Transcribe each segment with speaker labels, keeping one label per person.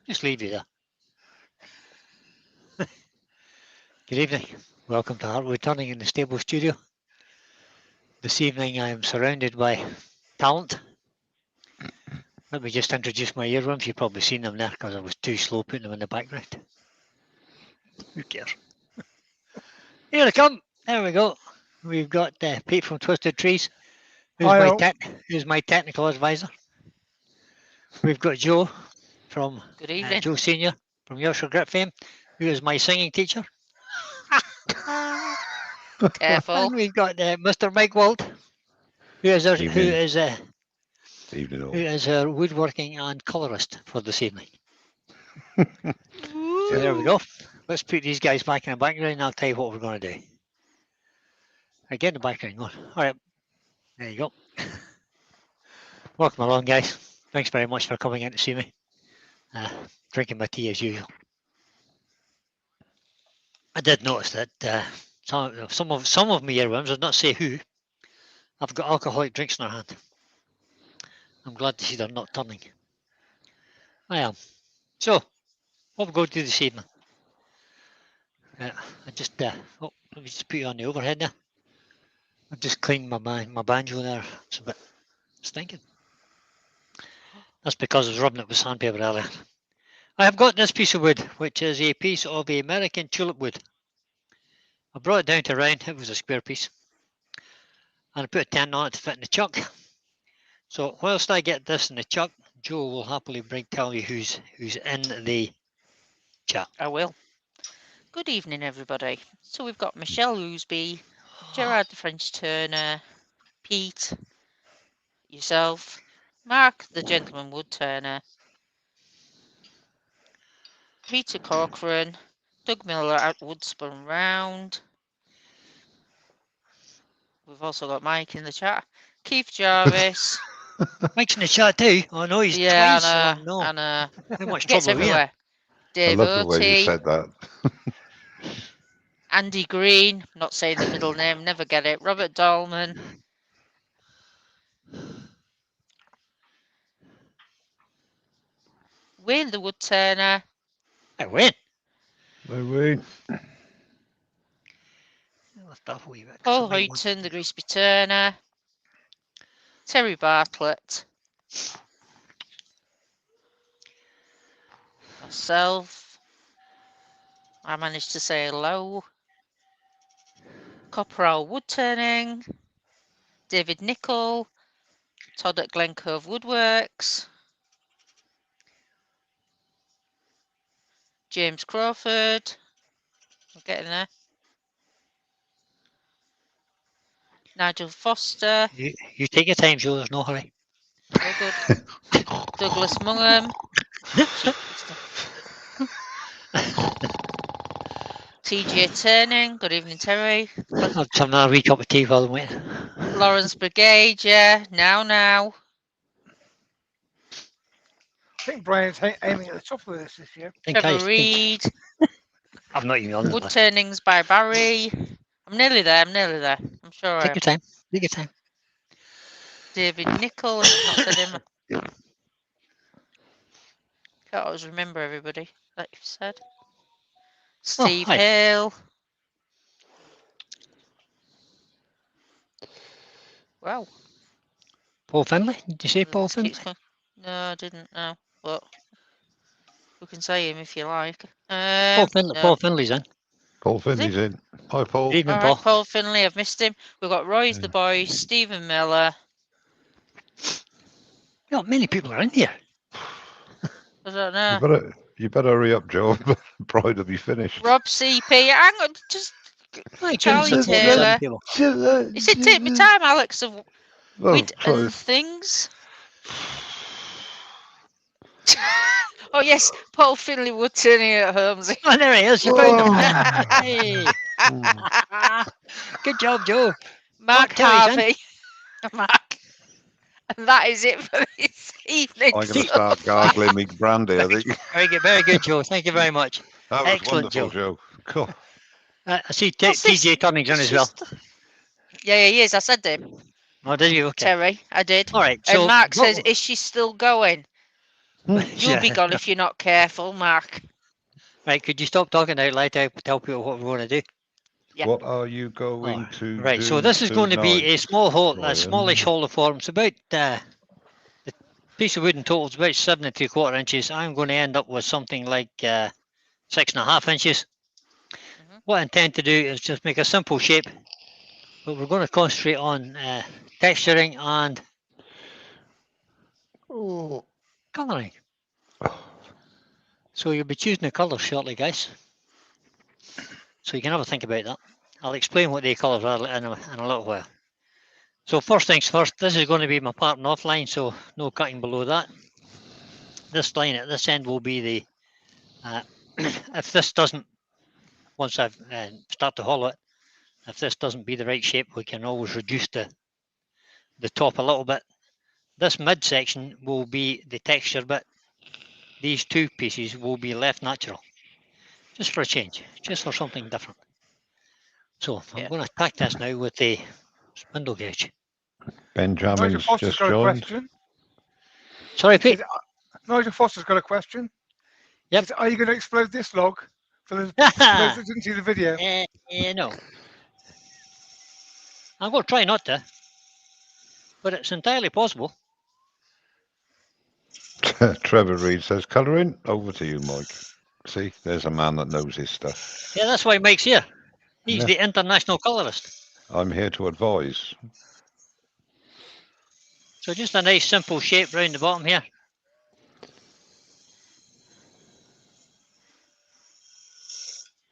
Speaker 1: Just leave you there. Good evening. Welcome to our Woodturning in the Stable Studio. This evening I am surrounded by talent. Let me just introduce my earworms. You've probably seen them there because I was too slow putting them in the background. Who cares? Here they come. There we go. We've got Pete from Twisted Trees, who's my technical advisor. We've got Joe from
Speaker 2: Good evening.
Speaker 1: Joe Senior from Yorkshire Grip fame, who is my singing teacher.
Speaker 2: Careful.
Speaker 1: And we've got Mr. Mike Walt, who is our woodworking and colourist for this evening. So there we go. Let's put these guys back in the background and I'll tell you what we're going to do. I get in the background going. All right, there you go. Welcome along, guys. Thanks very much for coming in to see me. Drinking my tea as usual. I did notice that some of my earworms, I'd not say who, have got alcoholic drinks in their hand. I'm glad to see they're not turning. I am. So, what we're going to do this evening? Let me just put you on the overhead now. I've just cleaned my banjo there. It's a bit stinking. That's because I was rubbing it with sandpaper earlier. I have got this piece of wood, which is a piece of American tulip wood. I brought it down to round. It was a square piece. And I put a 10 on it to fit in the chuck. So whilst I get this in the chuck, Joe will happily tell you who's in the chat.
Speaker 2: I will. Good evening, everybody. So we've got Michelle Roosby, Gerard the French Turner, Pete, yourself, Mark the Gentleman Woodturner, Peter Corcoran, Doug Miller at Woodspun Round. We've also got Mike in the chat. Keith Jarvis.
Speaker 1: Mike's in the chat too. Oh no, he's twice. Oh no.
Speaker 2: And
Speaker 1: How much
Speaker 2: gets
Speaker 1: trouble
Speaker 2: everywhere. Dave
Speaker 3: I love the way you said that.
Speaker 2: Andy Green, not saying the middle name, never get it. Robert Dahlman. Wayne the Woodturner.
Speaker 1: Hey, Wayne.
Speaker 3: No way.
Speaker 2: Paul Hoyton, the Greasby Turner. Terry Bartlett. Myself. I managed to say hello. Copperall Woodturning. David Nicol. Todd at Glen Cove Woodworks. James Crawford. I'm getting there. Nigel Foster.
Speaker 1: You take your time, Joe. There's no hurry.
Speaker 2: Very good. Douglas Mungham. TJ Turning. Good evening, Terry.
Speaker 1: I'll have another wee cup of tea while I'm waiting.
Speaker 2: Lawrence Brigade, yeah. Now.
Speaker 4: I think Brian's aiming at the top of this year.
Speaker 2: Trevor Reed.
Speaker 1: I'm not even on the list.
Speaker 2: Woodturnings by Barry. I'm nearly there. I'm sure I am.
Speaker 1: Take your time.
Speaker 2: David Nicol. Not said him. Can't always remember everybody that you've said. Steve Hale. Wow.
Speaker 1: Paul Finlay? Did you say Paul Finlay?
Speaker 2: No, I didn't. No, but we can say him if you like.
Speaker 1: Paul Finlay's in.
Speaker 3: Paul Finley's in. Hi, Paul.
Speaker 1: Evening,
Speaker 2: Paul. Right, Paul Finlay. I've missed him. We've got Roy's the Boy, Stephen Miller.
Speaker 1: Not many people are in here.
Speaker 2: I don't know.
Speaker 3: You better hurry up, Joe. Brian will be finished.
Speaker 2: Rob CP. Hang on, just Charlie Taylor. He said, "Take me time, Alex." Of wit and things. Oh yes, Paul Finlay Woodturning at Holmesy.
Speaker 1: Oh, there he is. You found him. Hey. Good job, Joe.
Speaker 2: Mark Harvey. Mark. And that is it for this evening.
Speaker 3: I'm going to start gargling me brandy, I think.
Speaker 1: Very good, Joe. Thank you very much.
Speaker 3: That was excellent, wonderful, Joe. Cool.
Speaker 1: I see TJ Turning's on as well.
Speaker 2: Yeah, he is. I said him.
Speaker 1: Oh, did you? Okay.
Speaker 2: Terry, I did.
Speaker 1: All right.
Speaker 2: So and Mark says, is she still going? You'll be gone if you're not careful, Mark.
Speaker 1: Right, could you stop talking out loud to tell people what we want to do?
Speaker 2: Yeah.
Speaker 3: What are you going to
Speaker 1: Right,
Speaker 3: do?
Speaker 1: so this is going to be a small hole, a
Speaker 3: Brian?
Speaker 1: smallish hollow form. It's about the piece of wood in total is about 7 3/4 inches. I'm going to end up with something like 6.5 inches. What I intend to do is just make a simple shape, but we're going to concentrate on texturing and colouring. So you'll be choosing the colours shortly, guys. So you can have a think about that. I'll explain what the colours are in a little while. So first things first, this is going to be my parting off line, so no cutting below that. This line at this end will be the, if this doesn't, once I've start to hollow it, if this doesn't be the right shape, we can always reduce the top a little bit. This midsection will be the texture bit. These two pieces will be left natural, just for a change, just for something different. So I'm going to attack this now with the spindle gauge.
Speaker 3: Benjamin's
Speaker 4: Nigel Foster's
Speaker 3: just
Speaker 4: got a
Speaker 3: joined.
Speaker 4: question.
Speaker 1: Sorry, Pete.
Speaker 4: Nigel Foster's got a question.
Speaker 1: Yep.
Speaker 4: Says, are you going to explode this log for those that didn't see the video?
Speaker 1: No. I'm going to try not to, but it's entirely possible.
Speaker 3: Trevor Reed says, colouring. Over to you, Mike. See, there's a man that knows his stuff.
Speaker 1: Yeah, that's why Mike's here. He's
Speaker 3: Yeah.
Speaker 1: the international colourist.
Speaker 3: I'm here to advise.
Speaker 1: So just a nice simple shape round the bottom here.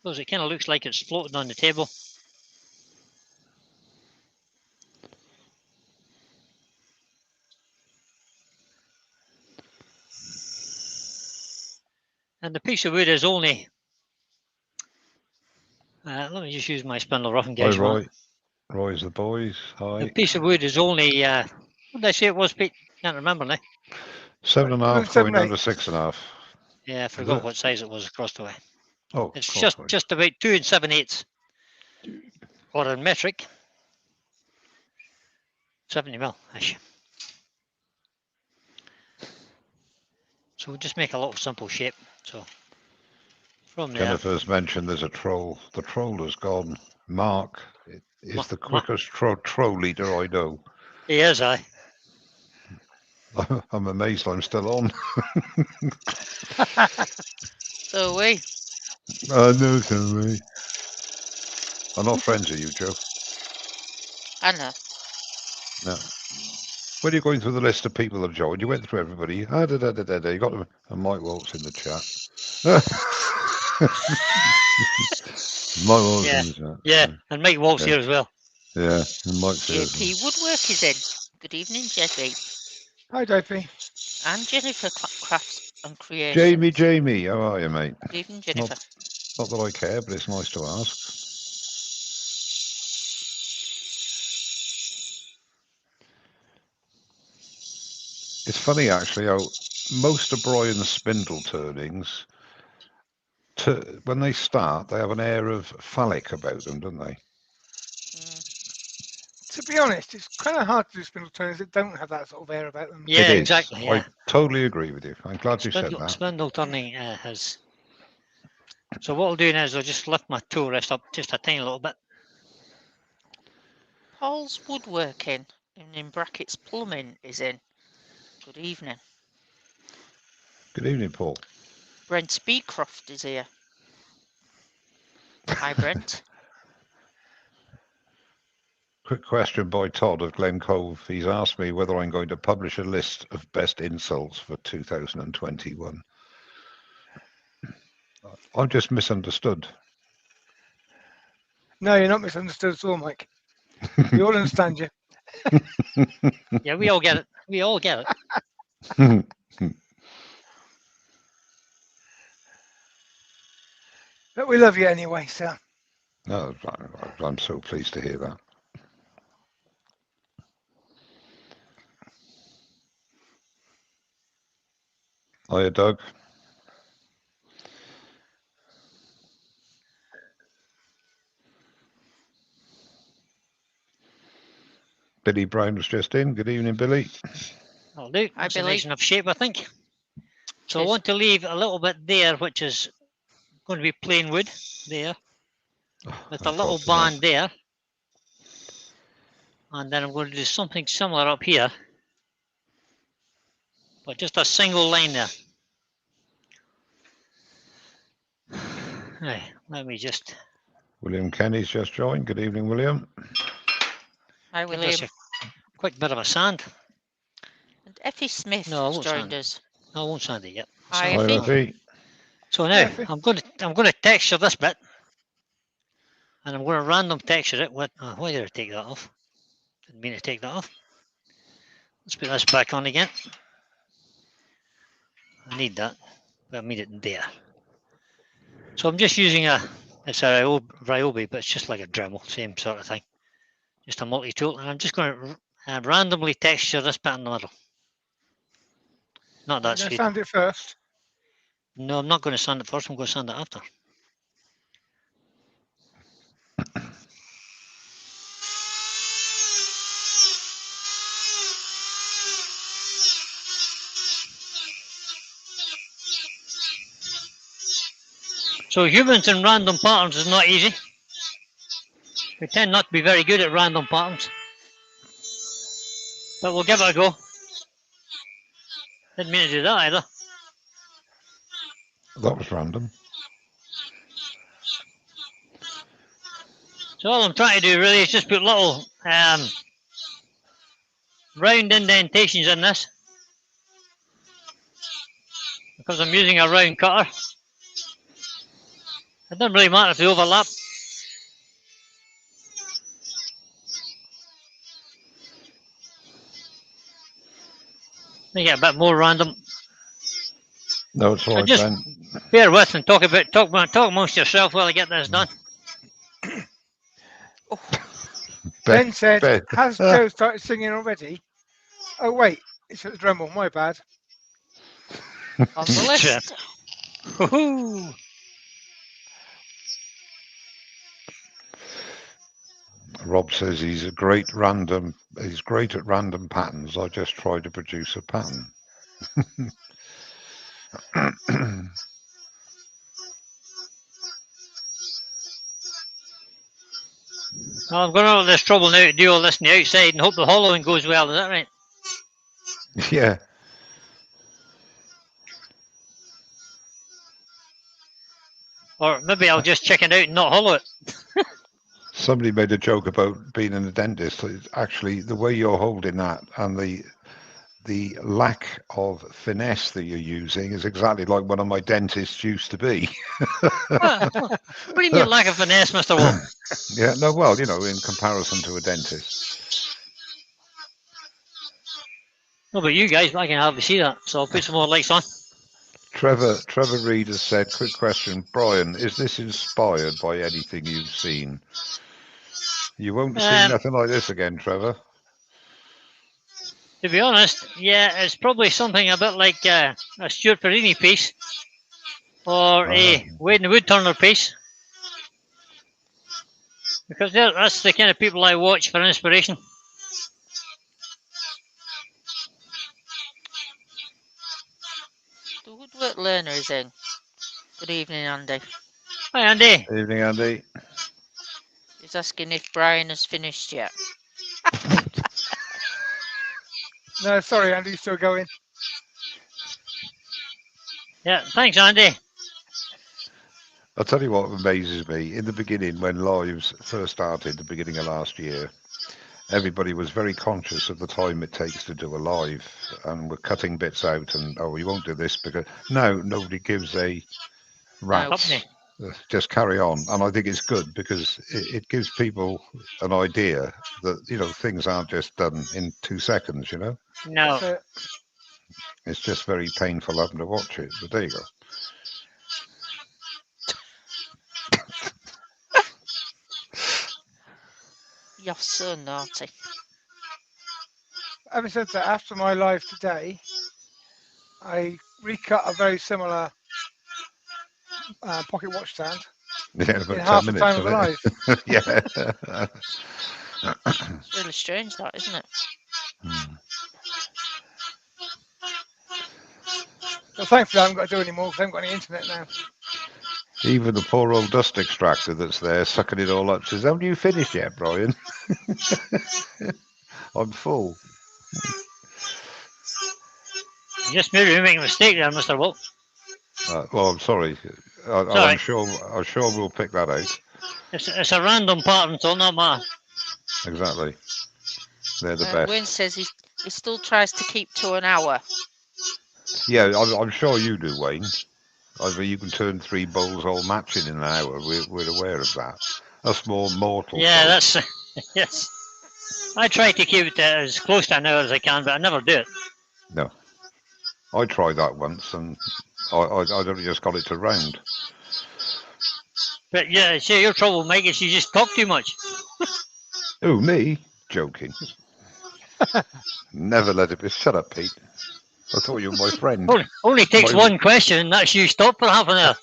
Speaker 1: Because it kind of looks like it's floating on the table. And the piece of wood is only, let me just use my spindle roughing
Speaker 3: Hi,
Speaker 1: gauge.
Speaker 3: Roy. Roy's the boys. Hi.
Speaker 1: The piece of wood is only, what did I say it was, Pete? Can't remember now.
Speaker 3: 7.5 going down to 6.5.
Speaker 1: Yeah, I forgot what size it was across the way.
Speaker 3: Oh,
Speaker 1: it's just about 2 7/8, or in metric, 70 mil-ish. So we'll just make a little simple shape. So from there.
Speaker 3: Jennifer's mentioned there's a troll. The troll has gone. Mark is the quickest troll leader I know.
Speaker 1: He is, aye.
Speaker 3: I'm amazed I'm still on.
Speaker 2: So we.
Speaker 3: I know, so we. I'm not friends with you, Joe.
Speaker 2: I know.
Speaker 3: No. When you're going through the list of people that have joined, you went through everybody. You got a Mike Waltz in the chat. Mike Waltz in the chat.
Speaker 1: Yeah, and Mike Waltz here as well.
Speaker 3: Yeah, and Mike's here.
Speaker 2: JP Woodwork is in. Good evening, JP.
Speaker 4: Hi, JP.
Speaker 2: And Jennifer Crafts and Creations.
Speaker 3: Jamie, how are you, mate?
Speaker 2: Good evening, Jennifer.
Speaker 3: Not that I care, but it's nice to ask. It's funny, actually, how most of Brian's spindle turnings, when they start, they have an air of phallic about them, don't they?
Speaker 4: To be honest, it's kind of hard to do spindle turnings that don't have that sort of air about them.
Speaker 1: Yeah, exactly. Yeah.
Speaker 3: I totally agree with you. I'm glad you said that.
Speaker 1: Spindle turning has. So what I'll do now is I'll just lift my tool rest up just a tiny little bit.
Speaker 2: Paul's Woodworking, and in brackets plumbing, is in. Good evening.
Speaker 3: Good evening, Paul.
Speaker 2: Brent Beecroft is here. Hi, Brent.
Speaker 3: Quick question by Todd of Glen Cove. He's asked me whether I'm going to publish a list of best insults for 2021. I'm just misunderstood.
Speaker 4: No, you're not misunderstood at all, Mike. We all understand you.
Speaker 1: Yeah, we all get it. We all get it.
Speaker 4: But we love you anyway, so.
Speaker 3: No, I'm so pleased to hear that. Hiya, Doug. Billy Brown was just in. Good evening, Billy.
Speaker 1: I'll do.
Speaker 2: Hi,
Speaker 1: That's a
Speaker 2: Billy.
Speaker 1: nice enough shape, I think. So I want to leave a little bit there, which is going to be plain wood there, with a little band there. And then I'm going to do something similar up here, but just a single line there. Right, let me just
Speaker 3: William Kenny's just joined. Good evening, William.
Speaker 2: Hi,
Speaker 1: give this
Speaker 2: William.
Speaker 1: a quick bit of a sand.
Speaker 2: And Effie Smith
Speaker 1: No, I
Speaker 2: has
Speaker 1: won't
Speaker 2: joined
Speaker 1: sand it.
Speaker 2: us.
Speaker 1: No, I won't sand it yet.
Speaker 2: Hi,
Speaker 3: Hi,
Speaker 2: Effie.
Speaker 3: Effie.
Speaker 1: So now
Speaker 4: Hi, Effie.
Speaker 1: I'm going to texture this bit, and I'm going to random texture it with. Why did I take that off? Didn't mean to take that off. Let's put this back on again. I need that, but I need it there. So I'm just using it's a Ryobi, but it's just like a Dremel, same sort of thing. Just a multi-tool, and I'm just going to randomly texture this bit in the middle. Not
Speaker 4: I'm
Speaker 1: that
Speaker 4: going to
Speaker 1: speed.
Speaker 4: sand it first.
Speaker 1: No, I'm not going to sand it first. I'm going to sand it after. So humans in random patterns is not easy. We tend not to be very good at random patterns, but we'll give it a go. Didn't mean to do that either.
Speaker 3: That was random.
Speaker 1: So all I'm trying to do really is just put little round indentations in this, because I'm using a round cutter. It doesn't really matter if they overlap. They get a bit more random.
Speaker 3: No, it's all right,
Speaker 1: just
Speaker 3: Ben.
Speaker 1: bear with and talk amongst yourself while I get this done.
Speaker 4: Ben said,
Speaker 3: Ben.
Speaker 4: has Joe started singing already? Oh, wait, it's at the Dremel, my bad.
Speaker 2: On the list.
Speaker 1: Woohoo!
Speaker 3: Rob says he's great at random patterns. I just tried to produce a pattern.
Speaker 1: Well, I'm going to have this trouble now to do all this on the outside and hope the hollowing goes well. Is that right?
Speaker 3: Yeah.
Speaker 1: Or maybe I'll just chicken out and not hollow it.
Speaker 3: Somebody made a joke about being in a dentist. It's actually, the way you're holding that and the lack of finesse that you're using is exactly like one of my dentists used to be.
Speaker 1: What do you mean lack of finesse, Mr. Wall?
Speaker 3: Yeah, no, well, in comparison to a dentist.
Speaker 1: No, but you guys, I can hardly see that, so I'll put some more lights on.
Speaker 3: Trevor Reed has said, quick question, Brian, is this inspired by anything you've seen? You won't see nothing like this again, Trevor.
Speaker 1: To be honest, yeah, it's probably something a bit like a Stuart Perini piece or a Wade and Woodturner piece, because that's the kind of people I watch for inspiration.
Speaker 2: The woodwork learner is in. Good evening, Andy.
Speaker 1: Hi, Andy.
Speaker 3: Evening, Andy.
Speaker 2: He's asking if Brian has finished yet.
Speaker 4: No, sorry, Andy, still going.
Speaker 1: Yeah, thanks, Andy.
Speaker 3: I'll tell you what amazes me. In the beginning, when lives first started, the beginning of last year, everybody was very conscious of the time it takes to do a live, and we're cutting bits out and, we won't do this because... No, nobody gives a rat's. Just carry on. And I think it's good because it gives people an idea that, things aren't just done in 2 seconds,
Speaker 1: No.
Speaker 3: It's just very painful having to watch it, but there you go.
Speaker 2: You're so naughty.
Speaker 4: Having said that, after my live today, I recut a very similar pocket watch stand
Speaker 3: Yeah,
Speaker 4: in half the time of a live.
Speaker 3: Yeah.
Speaker 2: It's really strange, that, isn't it?
Speaker 4: But thankfully, I haven't got to do any more because I haven't got any internet now.
Speaker 3: Even the poor old dust extractor that's there sucking it all up says, "Haven't you finished yet, Brian?" I'm full.
Speaker 1: You just maybe making a mistake there, Mr. Wolf.
Speaker 3: Well, I'm sorry.
Speaker 1: Sorry.
Speaker 3: I'm sure we'll pick that out.
Speaker 1: It's a random pattern, so not matter.
Speaker 3: Exactly. They're the best.
Speaker 2: Wayne says he still tries to keep to an hour.
Speaker 3: Yeah, I'm sure you do, Wayne. Either you can turn 3 bowls all matching in an hour. We're aware of that. Us more mortal.
Speaker 1: Yeah,
Speaker 3: folk.
Speaker 1: that's yes. I try to keep it as close to an hour as I can, but I never do it.
Speaker 3: No. I tried that once, and I'd only just got it to round.
Speaker 1: But yeah, see, your trouble, Mike, is you just talk too much.
Speaker 3: Who, me? Joking. Never let it be. Shut up, Pete. I thought you were my friend.
Speaker 1: Only takes one question, and that's you stop for half an hour.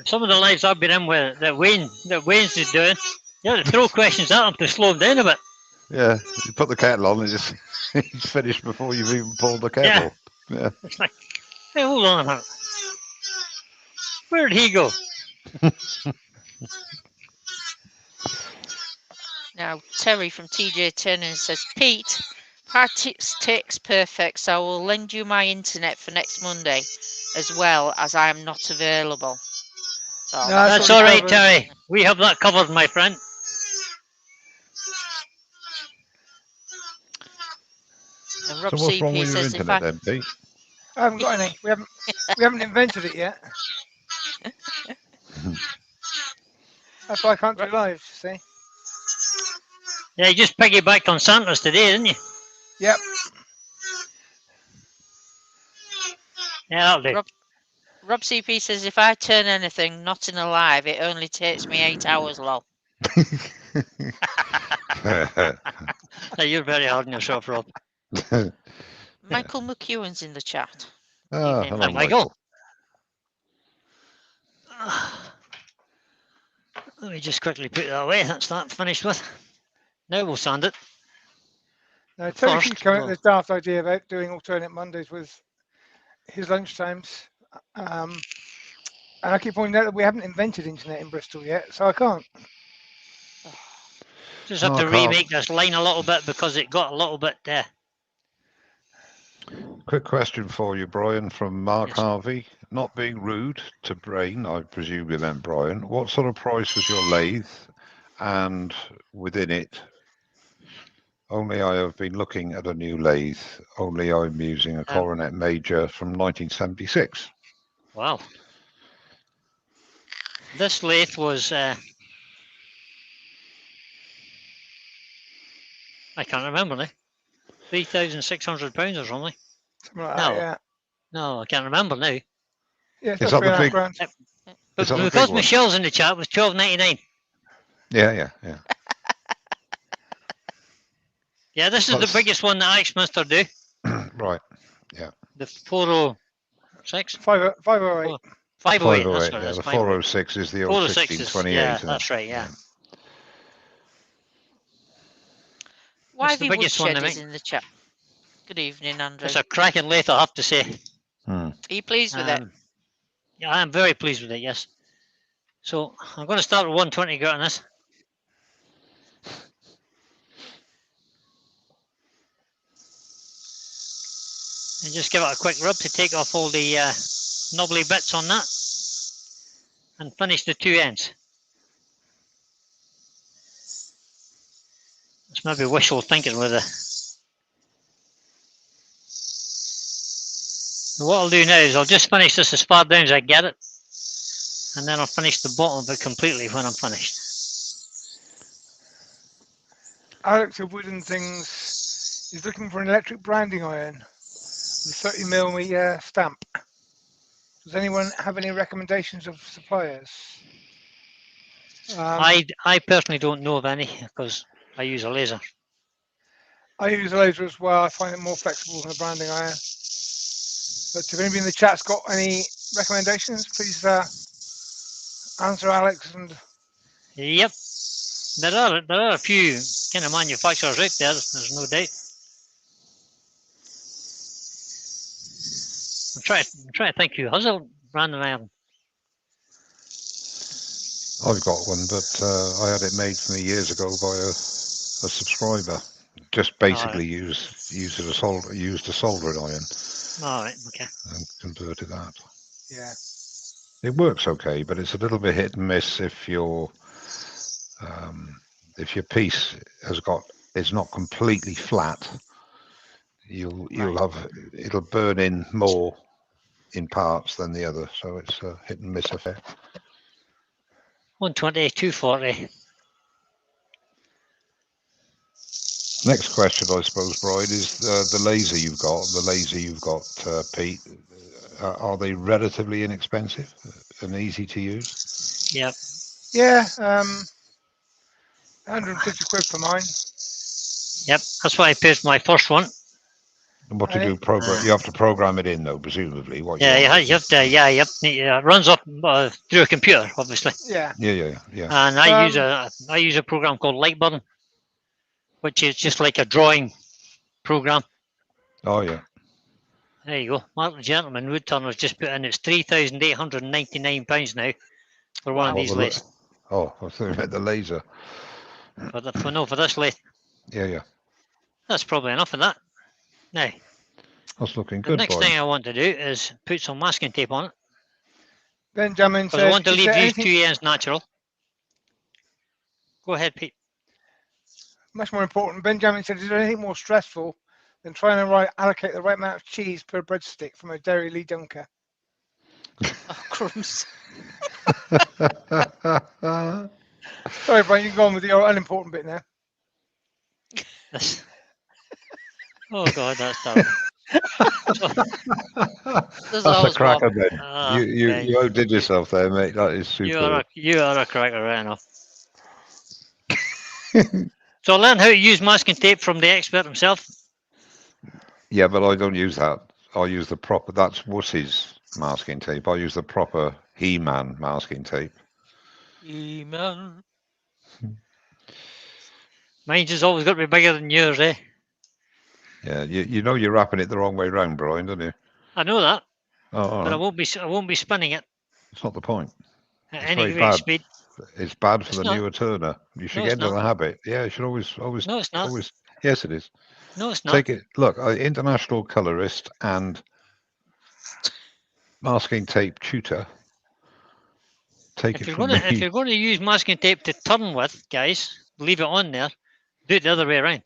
Speaker 1: Some of the lives I've been in with that Wayne's is doing, you have to throw questions at him to slow him down a bit.
Speaker 3: Yeah, you put the kettle on and just he's finished before you've even pulled the kettle. Yeah.
Speaker 1: It's like, hey, hold on a minute. Where did he go?
Speaker 2: Now, Terry from TJ Turner says, Pete, practice takes perfect, so I will lend you my internet for next Monday, as well as I am not available. So
Speaker 4: No,
Speaker 1: that's all right, Terry. We have that covered, my friend.
Speaker 2: And Rob
Speaker 3: So what's wrong
Speaker 2: CP
Speaker 3: with your
Speaker 2: says,
Speaker 3: internet then, Pete?
Speaker 4: I haven't got any. We haven't invented it yet. That's why I can't do live. See?
Speaker 1: Yeah, you just piggybacked on Santa's today, didn't you?
Speaker 4: Yep.
Speaker 1: Yeah, that'll do.
Speaker 2: Rob CP says, if I turn anything not in a live, it only takes me 8 hours, lol.
Speaker 1: You're very hard on yourself, Rob.
Speaker 2: Michael McEwen's in the chat.
Speaker 3: Oh, hello,
Speaker 1: Michael. Let me just quickly put that away. That's that finished with. Now we'll sand it.
Speaker 4: Now, Terry keeps coming up with this daft idea about doing alternate Mondays with his lunchtimes. And I keep pointing out that we haven't invented internet in Bristol yet, so I can't.
Speaker 1: Just have to remake this line a little bit because it got a little bit there.
Speaker 3: Quick question for you, Brian, from Mark Harvey. Not being rude to Brain, I presume you meant Brian. What sort of price was your lathe? And within it, only I have been looking at a new lathe. Only I'm using a Coronet Major from 1976.
Speaker 1: Wow. This lathe was, I can't remember now, £3,600 or something.
Speaker 4: Something like that, yeah.
Speaker 1: No, I can't remember now.
Speaker 4: Yeah, it's about £3.5 grand.
Speaker 1: But because Michelle's in the chat, it was £12.99.
Speaker 3: Yeah.
Speaker 1: Yeah, this is the biggest one that Axminster do.
Speaker 3: Right, yeah.
Speaker 1: The 406?
Speaker 4: 508.
Speaker 1: 508, that's
Speaker 3: yeah,
Speaker 1: right.
Speaker 3: the 406 is the old 1628.
Speaker 1: Yeah, that's right, yeah.
Speaker 2: Wivey Woodshed is in the chat. Good evening, Andrew.
Speaker 1: It's a cracking lathe, I have to say.
Speaker 2: Are you pleased with it?
Speaker 1: Yeah, I'm very pleased with it, yes. So I'm going to start with 120 grit on this. And just give it a quick rub to take off all the knobbly bits on that. And finish the two ends. It's maybe wishful thinking with it. What I'll do now is I'll just finish this as far down as I get it. And then I'll finish the bottom of it completely when I'm finished.
Speaker 4: Alex of Wooden Things is looking for an electric branding iron with a 30mm stamp. Does anyone have any recommendations of suppliers?
Speaker 1: I personally don't know of any because I use a laser.
Speaker 4: I use a laser as well. I find it more flexible than a branding iron. But if anybody in the chat's got any recommendations, please answer Alex. And
Speaker 1: yep, there are a few kind of manufacturers out there. There's no doubt. I'm trying to think who has a branding iron.
Speaker 3: I've got one, but I had it made for me years ago by a subscriber. Just basically used a soldering iron.
Speaker 1: All right, okay.
Speaker 3: And converted that.
Speaker 4: Yeah.
Speaker 3: It works okay, but it's a little bit hit and miss if your piece is not completely flat. It'll burn in more in parts than the other, so it's a hit and miss affair.
Speaker 1: 120, 240.
Speaker 3: Next question, I suppose, Brian, is the laser you've got. The laser you've got, Pete. Are they relatively inexpensive and easy to use?
Speaker 1: Yep.
Speaker 4: Yeah. 150 quid for mine.
Speaker 1: Yep. That's what I paid for my first one.
Speaker 3: And what to do? Program? You have to program it in, though, presumably. What?
Speaker 1: Yeah, you have to. Yeah, yep. It runs up through a computer, obviously.
Speaker 4: Yeah.
Speaker 3: Yeah.
Speaker 1: And I use a program called Lightburn, which is just like a drawing program.
Speaker 3: Oh yeah.
Speaker 1: There you go. Mark the Gentleman Woodturners just put in. It's £3,899 now for one of these lathes.
Speaker 3: Oh, I thought you meant the laser.
Speaker 1: For this lathe.
Speaker 3: Yeah.
Speaker 1: That's probably enough of that. Now,
Speaker 3: that's looking
Speaker 1: the
Speaker 3: good.
Speaker 1: next thing I want to do is put some masking tape on it.
Speaker 4: Benjamin says,
Speaker 1: I want to leave these two ends natural. Go ahead, Pete.
Speaker 4: Much more important. Benjamin said, is there anything more stressful than trying to allocate the right amount of cheese per breadstick from a Dairy Lee Dunker?
Speaker 2: Oh, crumbs.
Speaker 4: Sorry, Brian, you can go on with your unimportant bit now.
Speaker 1: Oh, God, that's terrible.
Speaker 2: There's
Speaker 3: That's a
Speaker 2: always
Speaker 3: cracker,
Speaker 2: one.
Speaker 3: Ben. You outdid yourself there, mate. That is super.
Speaker 1: You are a cracker, right enough. So learn how to use masking tape from the expert himself.
Speaker 3: Yeah, but I don't use that. I use the proper. That's Wussy's masking tape. I use the proper He-Man masking tape.
Speaker 2: He-Man.
Speaker 1: Mine's has always got to be bigger than yours, eh?
Speaker 3: Yeah, you know you're wrapping it the wrong way round, Brian, don't you?
Speaker 1: I know that.
Speaker 3: Oh,
Speaker 1: but
Speaker 3: right.
Speaker 1: I won't be spinning it.
Speaker 3: It's not the point.
Speaker 1: At
Speaker 3: It's
Speaker 1: any
Speaker 3: very
Speaker 1: great
Speaker 3: bad.
Speaker 1: speed.
Speaker 3: It's bad for
Speaker 1: It's
Speaker 3: the newer turner. You should
Speaker 1: No,
Speaker 3: get
Speaker 1: it's
Speaker 3: into
Speaker 1: not.
Speaker 3: the habit. Yeah, you should always.
Speaker 1: No, it's not.
Speaker 3: Always. Yes, it is.
Speaker 1: No, it's not.
Speaker 3: Take it. Look, international colorist and masking tape tutor.
Speaker 1: If you're going to use masking tape to turn with, guys, leave it on there. Do it the other way around.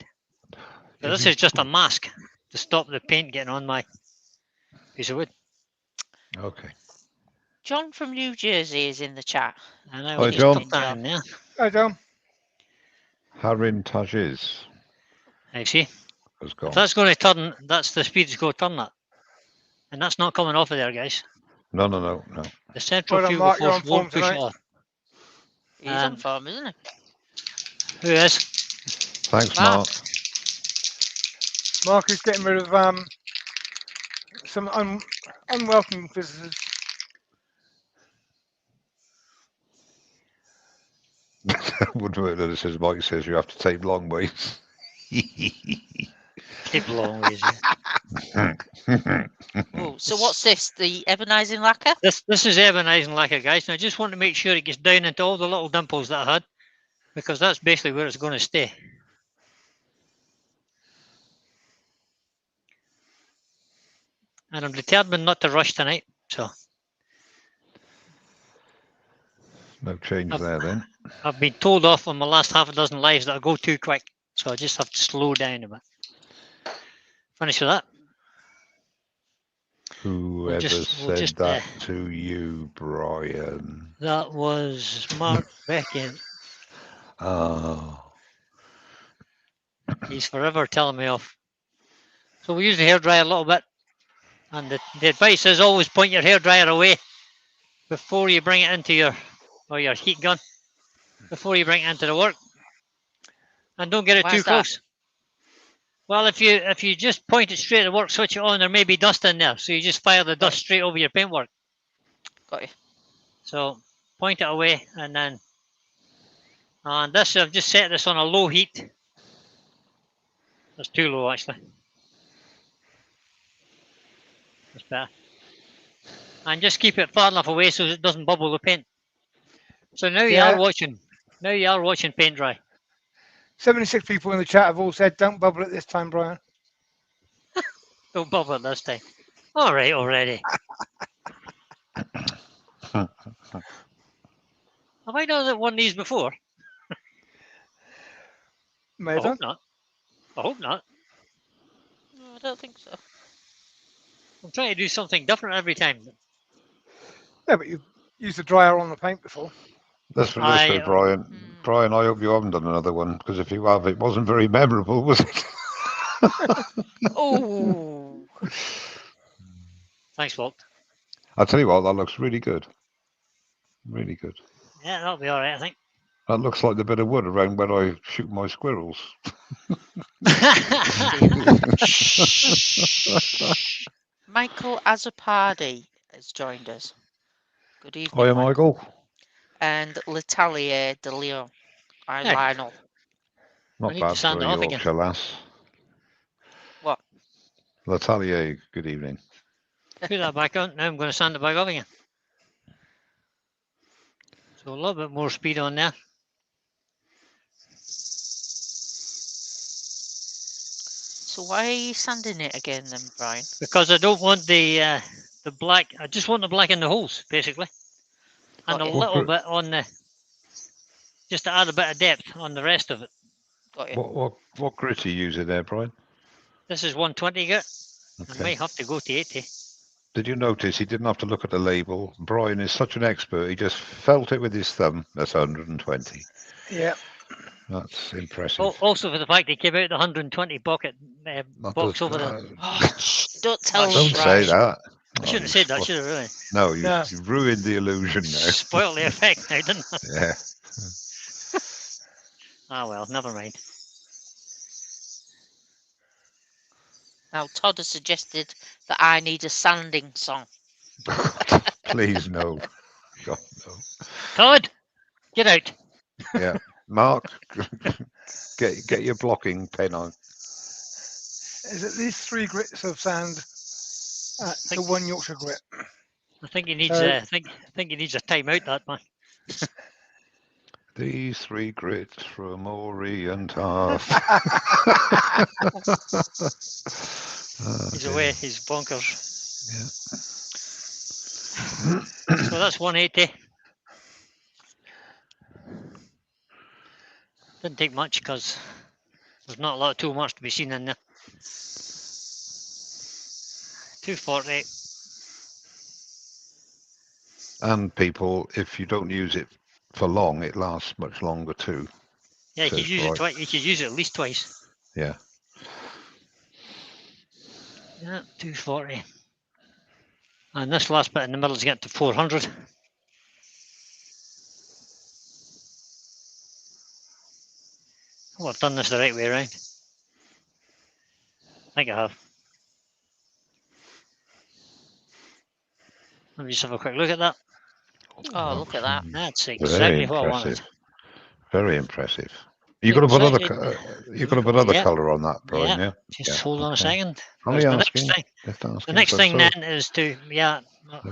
Speaker 1: So this is just a mask to stop the paint getting on my piece of wood.
Speaker 3: Okay.
Speaker 2: John from New Jersey is in the chat.
Speaker 1: And I
Speaker 3: Hi,
Speaker 1: will just
Speaker 3: John.
Speaker 1: put that in there.
Speaker 4: Hi, John.
Speaker 3: Harin Tajiz
Speaker 1: I see.
Speaker 3: has gone.
Speaker 1: If that's going to turn, that's the speed it's going to turn that. And that's not coming off of there, guys.
Speaker 3: No.
Speaker 1: The central
Speaker 4: Well done,
Speaker 1: fuel
Speaker 4: Mark, you're
Speaker 1: force
Speaker 4: on
Speaker 1: won't
Speaker 4: form
Speaker 1: push it
Speaker 4: tonight.
Speaker 1: off.
Speaker 2: He's on farm, isn't he?
Speaker 1: Who is?
Speaker 3: Thanks, Mark.
Speaker 4: Mark is getting rid of some unwelcome visitors.
Speaker 3: Wouldn't work that it says Mike says you have to tape long ways.
Speaker 1: Tape long ways.
Speaker 2: Oh, so what's this? The ebonizing lacquer?
Speaker 1: This is ebonizing lacquer, guys. And I just want to make sure it gets down into all the little dimples that I had, because that's basically where it's going to stay. And I'm determined not to rush tonight, so.
Speaker 3: No change there then.
Speaker 1: I've been told off on my last half a dozen lives that I go too quick, so I just have to slow down a bit. Finish with that.
Speaker 3: Whoever said that to you, Brian?
Speaker 1: That was Mark Beckett.
Speaker 3: Oh.
Speaker 1: He's forever telling me off. So we use the hairdryer a little bit. And the advice is always point your hairdryer away before you bring it into your heat gun. Before you bring it into the work. And don't get it too close. Well, if you just point it straight at the work, switch it on, there may be dust in there. So you just fire the dust straight over your paintwork.
Speaker 2: Got you.
Speaker 1: So point it away, and then this I've just set this on a low heat. That's too low actually. That's better. and just keep it far enough away so it doesn't bubble the paint. So now you
Speaker 4: Yeah.
Speaker 1: are watching. Now you are watching paint dry.
Speaker 4: 76 people in the chat have all said, "Don't bubble it this time, Brian."
Speaker 1: Don't bubble it this time. All right, already. Have I done one of these before?
Speaker 4: May
Speaker 1: I
Speaker 4: have
Speaker 1: hope
Speaker 4: done.
Speaker 1: not. I hope not.
Speaker 2: No, I don't think so.
Speaker 1: I'm trying to do something different every time.
Speaker 4: Yeah, but you've used the dryer on the paint before.
Speaker 3: That's for Brian. Brian, I hope you haven't done another one, because if you have, it wasn't very memorable, was it?
Speaker 2: Oh.
Speaker 1: Thanks, Walt.
Speaker 3: I'll tell you what, that looks really good. Really good.
Speaker 1: Yeah, that'll be all right, I think.
Speaker 3: That looks like the bit of wood around where I shoot my squirrels.
Speaker 2: Michael Azzopardi has joined us. Good evening,
Speaker 3: Hiya, Michael.
Speaker 2: And L'Atelier de Lyon. Hi,
Speaker 1: Hey.
Speaker 2: Lionel.
Speaker 3: Not
Speaker 1: need
Speaker 3: bad
Speaker 1: to sand
Speaker 3: for
Speaker 1: it
Speaker 3: a
Speaker 1: off again.
Speaker 3: Yorkshire lass.
Speaker 2: What?
Speaker 3: L'Atelier, good evening.
Speaker 1: Put that back on. Now I'm going to sand it back off again. So a little bit more speed on there.
Speaker 2: So why are you sanding it again then, Brian?
Speaker 1: Because I don't want the black. I just want the black in the holes, basically. And
Speaker 2: Got
Speaker 1: a
Speaker 2: you.
Speaker 1: little bit on the, just to add a bit of depth on the rest of it.
Speaker 2: Got you.
Speaker 3: What grit are you using there, Brian?
Speaker 1: This is 120 grit.
Speaker 3: Okay.
Speaker 1: I might have to go to 80.
Speaker 3: Did you notice he didn't have to look at the label? Brian is such an expert, he just felt it with his thumb. That's 120.
Speaker 4: Yeah.
Speaker 3: That's impressive.
Speaker 1: Also for the fact he came out the 120 bucket box over there.
Speaker 2: Oh, don't tell them,
Speaker 3: Don't say that.
Speaker 1: I should have said that, should have really.
Speaker 3: No, you ruined the illusion now.
Speaker 1: Spoiled the effect now, didn't I?
Speaker 3: Yeah.
Speaker 1: Ah, well, never mind.
Speaker 2: Now, Todd has suggested that I need a sanding song.
Speaker 3: Please, no. God, no.
Speaker 1: Todd, get out.
Speaker 3: Yeah. Mark, get your blocking pen on.
Speaker 4: There's at least 3 grits of sand to 1 Yorkshire grit.
Speaker 1: I think he needs. I think he needs a timeout, that man.
Speaker 3: These 3 grits from Orient half.
Speaker 1: He's away. He's bonkers.
Speaker 3: Yeah.
Speaker 1: So that's 180. Didn't take much because there's not a lot of tool marks to be seen in there. 240.
Speaker 3: And people, if you don't use it for long, it lasts much longer too.
Speaker 1: Yeah, you could use it twice. You could use it at least twice.
Speaker 3: Yeah.
Speaker 1: Yeah, 240. And this last bit in the middle is getting to 400. Oh, I've done this the right way around. I think I have. Let me just have a quick look at that.
Speaker 2: Oh, look at that.
Speaker 1: That's exactly what I wanted.
Speaker 3: Very impressive. You've got to put other colour on that, Brian, yeah?
Speaker 1: Just hold on a second.
Speaker 3: The
Speaker 1: next thing then is to, I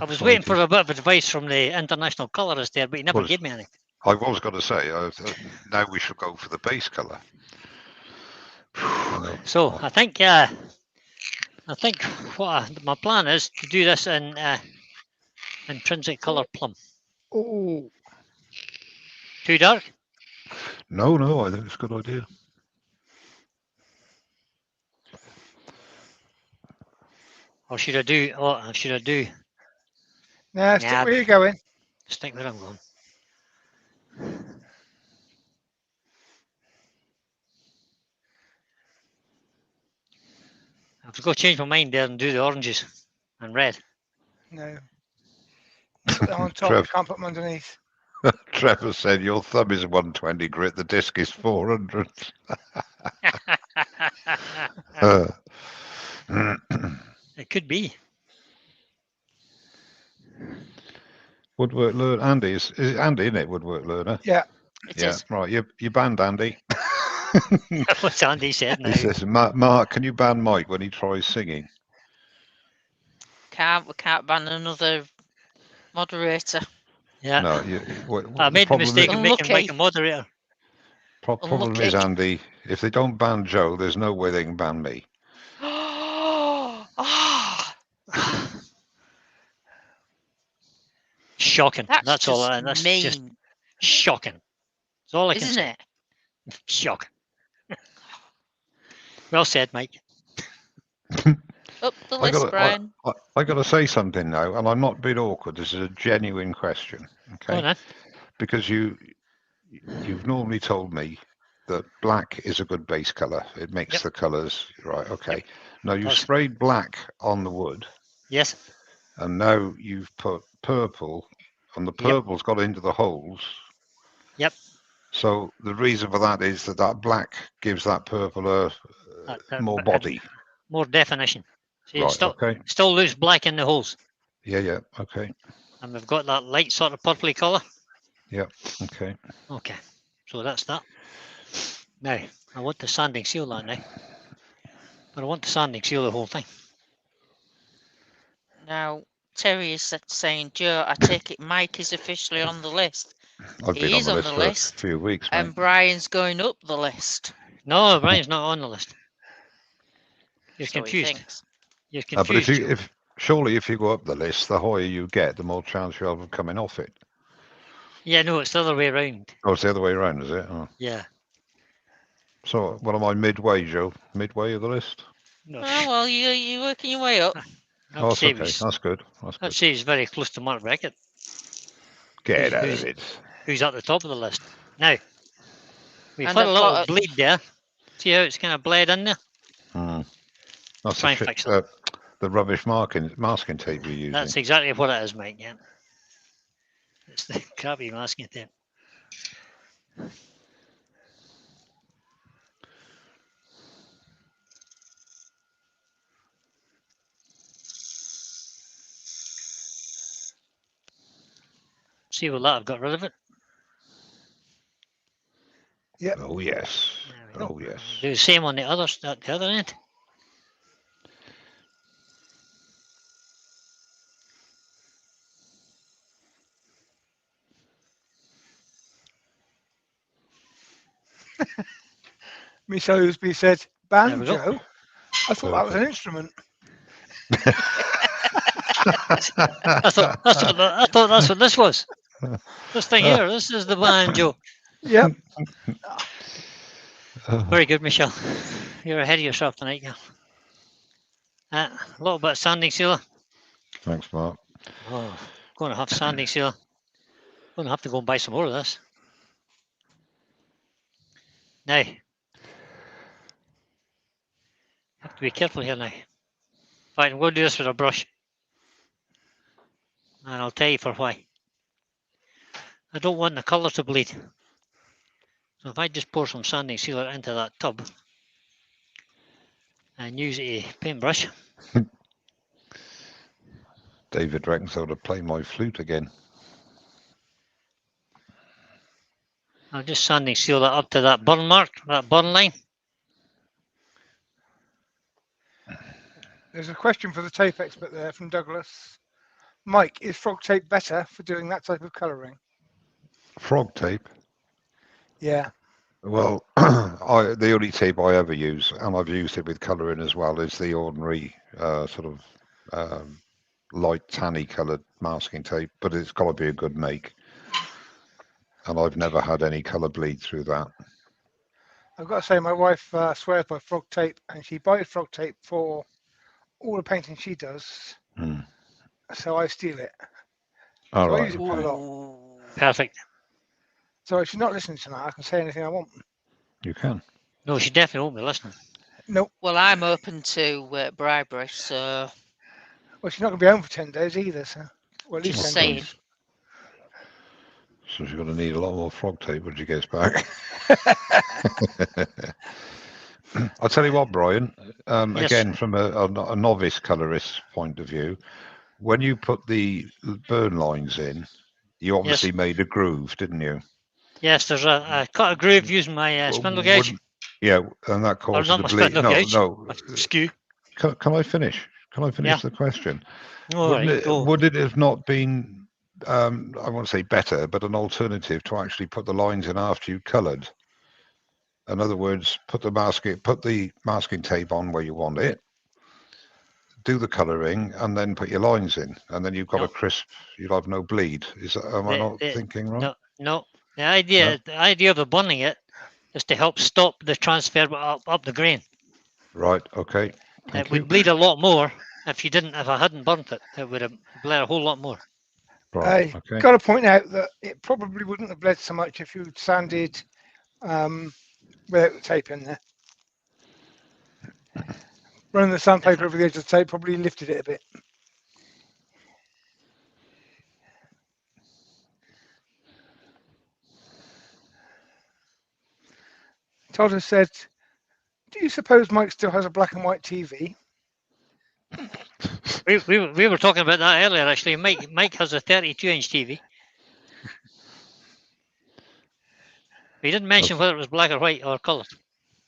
Speaker 1: was waiting for a bit of advice from the international colourist there, but he never gave me any.
Speaker 3: I was going to say, now we should go for the base colour.
Speaker 1: So I think what my plan is to do this in intrinsic colour plum.
Speaker 4: Oh.
Speaker 1: Too dark?
Speaker 3: No, I think it's a good idea.
Speaker 1: Or should I do?
Speaker 4: Nah, stick where you're going.
Speaker 1: Stick where I'm going. I have to go change my mind there and do the oranges and red.
Speaker 4: No. Put them on top, you can't put them underneath.
Speaker 3: Trevor said your thumb is 120 grit, the disc is 400.
Speaker 1: It could be.
Speaker 3: Woodwork learner. Andy, is Andy in it, woodwork learner?
Speaker 4: Yeah.
Speaker 2: It is.
Speaker 3: Right, you banned Andy.
Speaker 1: What's Andy said now?
Speaker 3: He says, Mark, can you ban Mike when he tries singing?
Speaker 2: We can't ban another Moderator.
Speaker 1: Yeah.
Speaker 3: No,
Speaker 1: I made the mistake of making Mike
Speaker 2: Unlucky.
Speaker 1: a moderator.
Speaker 3: problem is, Andy, if they don't ban Joe, there's no way they can ban me.
Speaker 2: Ah,
Speaker 1: Shocking.
Speaker 2: that's
Speaker 1: all.
Speaker 2: just
Speaker 1: That's
Speaker 2: mean,
Speaker 1: just shocking. That's all I can
Speaker 2: isn't
Speaker 1: say.
Speaker 2: it?
Speaker 1: Shocking. Well said, Mike.
Speaker 2: Up the
Speaker 3: I
Speaker 2: list,
Speaker 3: gotta,
Speaker 2: Brian.
Speaker 3: I got to say something now, and I'm not being awkward. This is a genuine question,
Speaker 1: Go
Speaker 3: okay?
Speaker 1: on,
Speaker 3: Because you've normally told me that black is a good base color. It makes
Speaker 1: Yep.
Speaker 3: the colors right. Okay. Now you
Speaker 1: does.
Speaker 3: sprayed black on the wood,
Speaker 1: Yes.
Speaker 3: and now you've put purple, and the
Speaker 1: Yep.
Speaker 3: purple's got into the holes.
Speaker 1: Yep.
Speaker 3: So the reason for that is that black gives that purple more body.
Speaker 1: More definition. See,
Speaker 3: Right. Okay.
Speaker 1: still looks black in the holes.
Speaker 3: Yeah. Yeah. Okay.
Speaker 1: And we've got that light sort of purpley colour.
Speaker 3: Yeah. Okay.
Speaker 1: Okay. So that's that. Now, I want to sanding seal that now. But I want to sanding seal the whole thing.
Speaker 2: Now, Terry is saying, Joe, I take it Mike is officially on the list.
Speaker 3: I've been
Speaker 2: He is
Speaker 3: on
Speaker 2: on
Speaker 3: the
Speaker 2: the
Speaker 3: list for
Speaker 2: list,
Speaker 3: a few weeks, mate.
Speaker 2: and Brian's going up the list.
Speaker 1: No, Brian's not on the list. You're
Speaker 2: So he
Speaker 1: confused.
Speaker 2: thinks.
Speaker 1: You're
Speaker 3: But
Speaker 1: confused.
Speaker 3: if you go up the list, the higher you get, the more chance you have of coming off it.
Speaker 1: Yeah, no, it's the other way around.
Speaker 3: Oh, it's the other way around, is it? Oh.
Speaker 1: Yeah.
Speaker 3: So, what am I, midway, Joe? Midway of the list?
Speaker 1: No.
Speaker 2: Oh, well, you're working your way up.
Speaker 3: Oh, that's okay. That's good.
Speaker 1: I'd say he's very close to Mark Beckett,
Speaker 3: Get out of it.
Speaker 1: who's at the top of the list. Now, we've
Speaker 2: And
Speaker 1: had a
Speaker 2: I've
Speaker 1: little
Speaker 2: got
Speaker 1: bleed there. See how it's kind of bled in there?
Speaker 3: That's
Speaker 1: Try and fix it.
Speaker 3: the rubbish masking tape you're using.
Speaker 1: That's exactly what it is, Mike, yeah. It's the crappy masking tape. See with that, I've got rid of it.
Speaker 4: Yep.
Speaker 3: Oh, yes.
Speaker 1: There we go.
Speaker 3: Oh, yes.
Speaker 1: Do the same on the other end.
Speaker 4: Michelle Usby said,
Speaker 1: There we go.
Speaker 4: banjo? I thought that was an instrument.
Speaker 1: I thought that's what this was. This thing here, this is the banjo.
Speaker 4: Yep.
Speaker 1: Very good, Michelle. You're ahead of yourself tonight, girl. A little bit of sanding sealer.
Speaker 3: Thanks, Mark.
Speaker 1: Oh, going to have sanding sealer. Going to have to go and buy some more of this. Now, have to be careful here now. Right, I'm going to do this with a brush. And I'll tell you for why. I don't want the colour to bleed. So if I just pour some sanding sealer into that tub and use a paintbrush.
Speaker 3: David reckons I would play my flute again.
Speaker 1: I'll just sanding seal that up to that burn mark, that burn line.
Speaker 4: There's a question for the tape expert there from Douglas. Mike, is frog tape better for doing that type of colouring?
Speaker 3: Frog tape?
Speaker 4: Yeah.
Speaker 3: Well, the only tape I ever use, and I've used it with colouring as well, is the ordinary sort of light tanny coloured masking tape, but it's got to be a good make. And I've never had any colour bleed through that.
Speaker 4: I've got to say, my wife swears by frog tape, and she buys frog tape for all the painting she does. So I steal it.
Speaker 3: All
Speaker 4: so
Speaker 3: right.
Speaker 4: I use it quite a lot.
Speaker 1: Perfect.
Speaker 4: So if she's not listening tonight, I can say anything I want.
Speaker 3: You can.
Speaker 1: No, she definitely won't be listening.
Speaker 4: Nope.
Speaker 2: Well, I'm open to bribery, so.
Speaker 4: Well, she's not going to be home for 10 days either, so. Well, at least
Speaker 2: Just
Speaker 4: 10
Speaker 2: saying.
Speaker 4: days.
Speaker 3: So she's going to need a lot more frog tape when she gets back. I'll tell you what, Brian,
Speaker 1: Yes.
Speaker 3: again, from a novice colorist point of view, when you put the burn lines in, you obviously made a groove, didn't you?
Speaker 1: Yes, there's I cut a groove using my spindle gauge.
Speaker 3: Yeah, and that caused
Speaker 1: not
Speaker 3: the
Speaker 1: my
Speaker 3: bleed.
Speaker 1: spindle gauge.
Speaker 3: No.
Speaker 1: Skew.
Speaker 3: Can I finish? Can I finish the question?
Speaker 1: All right, go.
Speaker 3: Would it have not been I won't say better, but an alternative to actually put the lines in after you coloured. In other words, put the masking tape on where you want it, do the colouring, and then put your lines in, and then you've got
Speaker 1: No.
Speaker 3: a crisp. You'll have no bleed. Am I not thinking right?
Speaker 1: No. The idea of burning it is to help stop the transfer up the grain.
Speaker 3: Right. Okay.
Speaker 1: It would bleed a lot more if I hadn't burnt it. It would have bled a whole lot more.
Speaker 3: Right. Okay.
Speaker 4: Got to point out that it probably wouldn't have bled so much if you'd sanded without the tape in there. Running the sandpaper over the edge of the tape probably lifted it a bit. Todd has said, do you suppose Mike still has a black and white TV?
Speaker 1: We were talking about that earlier, actually. Mike has a 32-inch TV. He didn't mention whether it was black or white or coloured.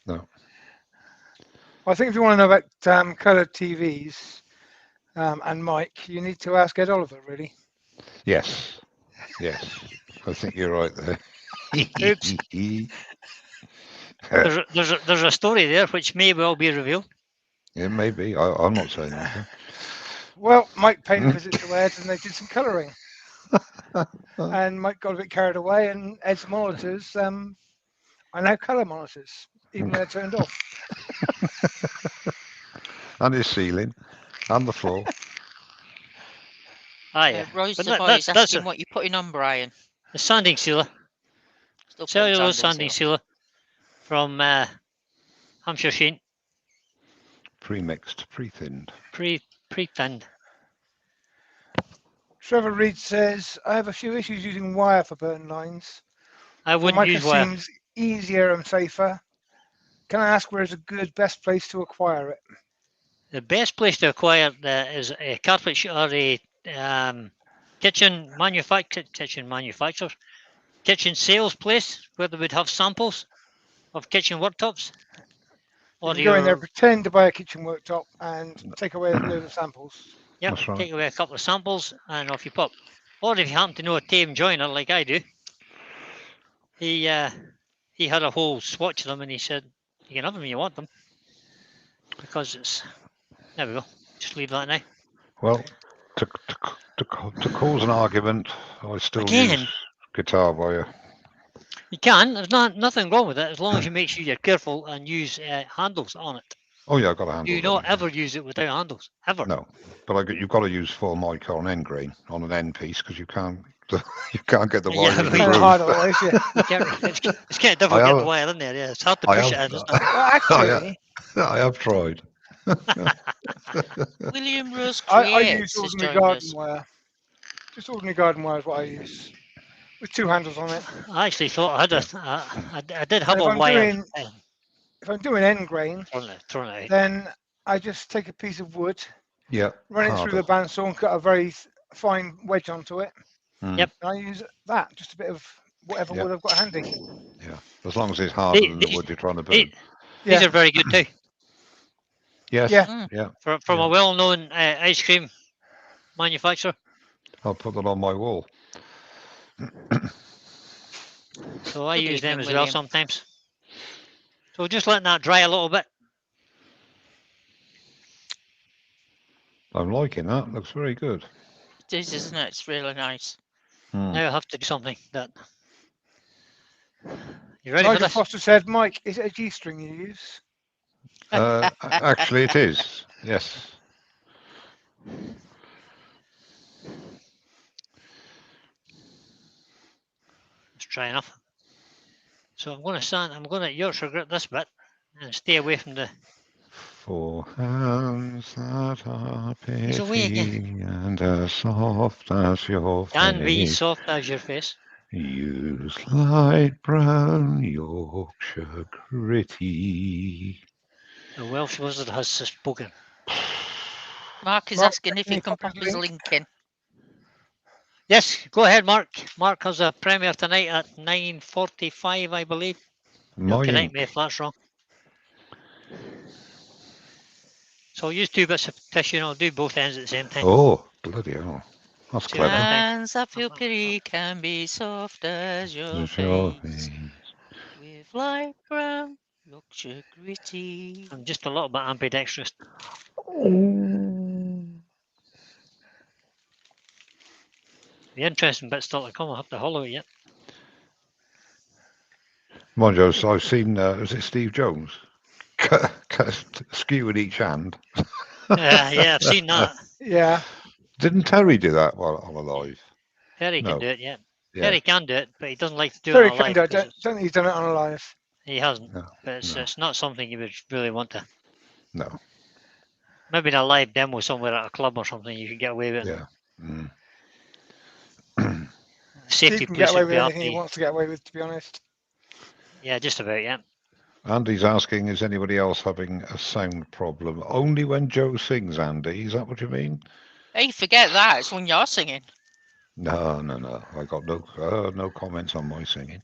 Speaker 3: No.
Speaker 4: I think if you want to know about coloured TVs and Mike, you need to ask Ed Oliver, really.
Speaker 3: Yes. Yes. I think you're right there.
Speaker 1: Oops. There's a story there which may well be revealed.
Speaker 3: It may be. I'm not saying anything.
Speaker 4: Well, Mike paid a visit to Ed and they did some colouring. And Mike got a bit carried away, and Ed's monitors are now colour monitors, even when they're turned off.
Speaker 3: And his ceiling, and the floor.
Speaker 2: Roy's the boy is asking what you're putting on, Brian.
Speaker 1: The sanding sealer. Cellulose sanding sealer from Hampshire Sheen.
Speaker 3: Pre-mixed, pre-thinned.
Speaker 1: Pre-thinned.
Speaker 4: Trevor Reed says, I have a few issues using wire for burn lines.
Speaker 1: I wouldn't use wire.
Speaker 4: Seems easier and safer. Can I ask where is a good, best place to acquire it?
Speaker 1: The best place to acquire is a carpet or a kitchen manufacturer, kitchen sales place where they would have samples of kitchen worktops.
Speaker 4: Or you go in there, pretend to buy a kitchen worktop and take away a load of samples.
Speaker 1: Yeah, right. Take away a couple of samples and off you pop. Or if you happen to know a tame joiner like I do, he had a whole swatch of them and he said, you can have them if you want them. Because it's, there we go, just leave that now.
Speaker 3: Well, to cause an argument, I still use guitar wire.
Speaker 1: You can, there's nothing wrong with it as long as you make sure you're careful and use handles on it.
Speaker 3: Oh yeah, I've got a handle.
Speaker 1: You don't ever use it without handles, ever.
Speaker 3: No, but you've got to use full mic on end grain on an end piece because you can't get the wire.
Speaker 1: It's kind of difficult to get the wire in there. Yeah, it's hard to push it in, isn't it?
Speaker 4: Well, actually,
Speaker 3: I have tried.
Speaker 2: William Rose
Speaker 4: I use ordinary garden wire. Just ordinary garden wire is what I use, with two handles on it.
Speaker 1: I actually thought I did have a wire.
Speaker 4: If I'm doing end grain, then I just take a piece of wood, run it through the bandsaw and cut a very fine wedge onto it.
Speaker 1: Yep.
Speaker 4: And I use that, just a bit of whatever wood I've got handy.
Speaker 3: Yeah, as long as it's harder than the wood you're trying to burn.
Speaker 1: These are very good too.
Speaker 3: Yes. Yeah.
Speaker 1: From a well-known ice cream manufacturer.
Speaker 3: I'll put that on my wall.
Speaker 1: So I use them as well sometimes. So just letting that dry a little bit.
Speaker 3: I'm liking that. Looks very good.
Speaker 2: It is, isn't it? It's really nice.
Speaker 1: Now I have to do something that. You ready for this?
Speaker 4: Foster said, Mike, is it a G-string you use?
Speaker 3: Actually, it is. Yes.
Speaker 1: Let's try enough. So I'm going to Yorkshire grip this bit and stay away from the.
Speaker 3: For hands that are pretty and as soft as your face.
Speaker 1: Can be soft as your face.
Speaker 3: Use light brown Yorkshire gritty.
Speaker 1: The Welsh wizard has spoken.
Speaker 2: Mark is asking if he can pop his link in.
Speaker 1: Yes, go ahead, Mark. Mark has a premiere tonight at 9:45, I believe. You'll correct me if that's wrong. So I'll use 2 bits of tissue and I'll do both ends at the same time.
Speaker 3: Oh, bloody hell. That's
Speaker 1: See what I
Speaker 3: clever.
Speaker 1: think?
Speaker 2: Hands I feel pity can be soft as your face. With light brown Yorkshire gritty.
Speaker 1: I'm just a little bit ambidextrous. The interesting bit's still to come. I'll have to hollow it yet.
Speaker 3: Mind you, I've seen, is it Steve Jones? Skew in each hand.
Speaker 1: Yeah, I've seen that.
Speaker 4: Yeah.
Speaker 3: Didn't Terry do that while I'm alive?
Speaker 1: Terry
Speaker 3: No.
Speaker 1: can do it, yeah.
Speaker 3: Yeah.
Speaker 1: Terry can do it, but he doesn't like to do
Speaker 4: Terry
Speaker 1: it on
Speaker 4: can
Speaker 1: live.
Speaker 4: do it.
Speaker 1: 'cause
Speaker 4: Don't think he's done it on a live.
Speaker 1: he hasn't,
Speaker 3: No,
Speaker 1: but
Speaker 3: no.
Speaker 1: it's not something you would really want to.
Speaker 3: No.
Speaker 1: Maybe in a live demo somewhere at a club or something, you could get away with it.
Speaker 3: Yeah. Mm.
Speaker 1: Safety
Speaker 4: Steve can
Speaker 1: police
Speaker 4: get away
Speaker 1: would
Speaker 4: with
Speaker 1: be
Speaker 4: anything
Speaker 1: after
Speaker 4: he
Speaker 1: you.
Speaker 4: wants to get away with, to be honest.
Speaker 1: Yeah, just about, yeah.
Speaker 3: Andy's asking, is anybody else having a sound problem? Only when Joe sings, Andy. Is that what you mean?
Speaker 2: Hey, forget that. It's when you're singing.
Speaker 3: No. I got no comments on my singing.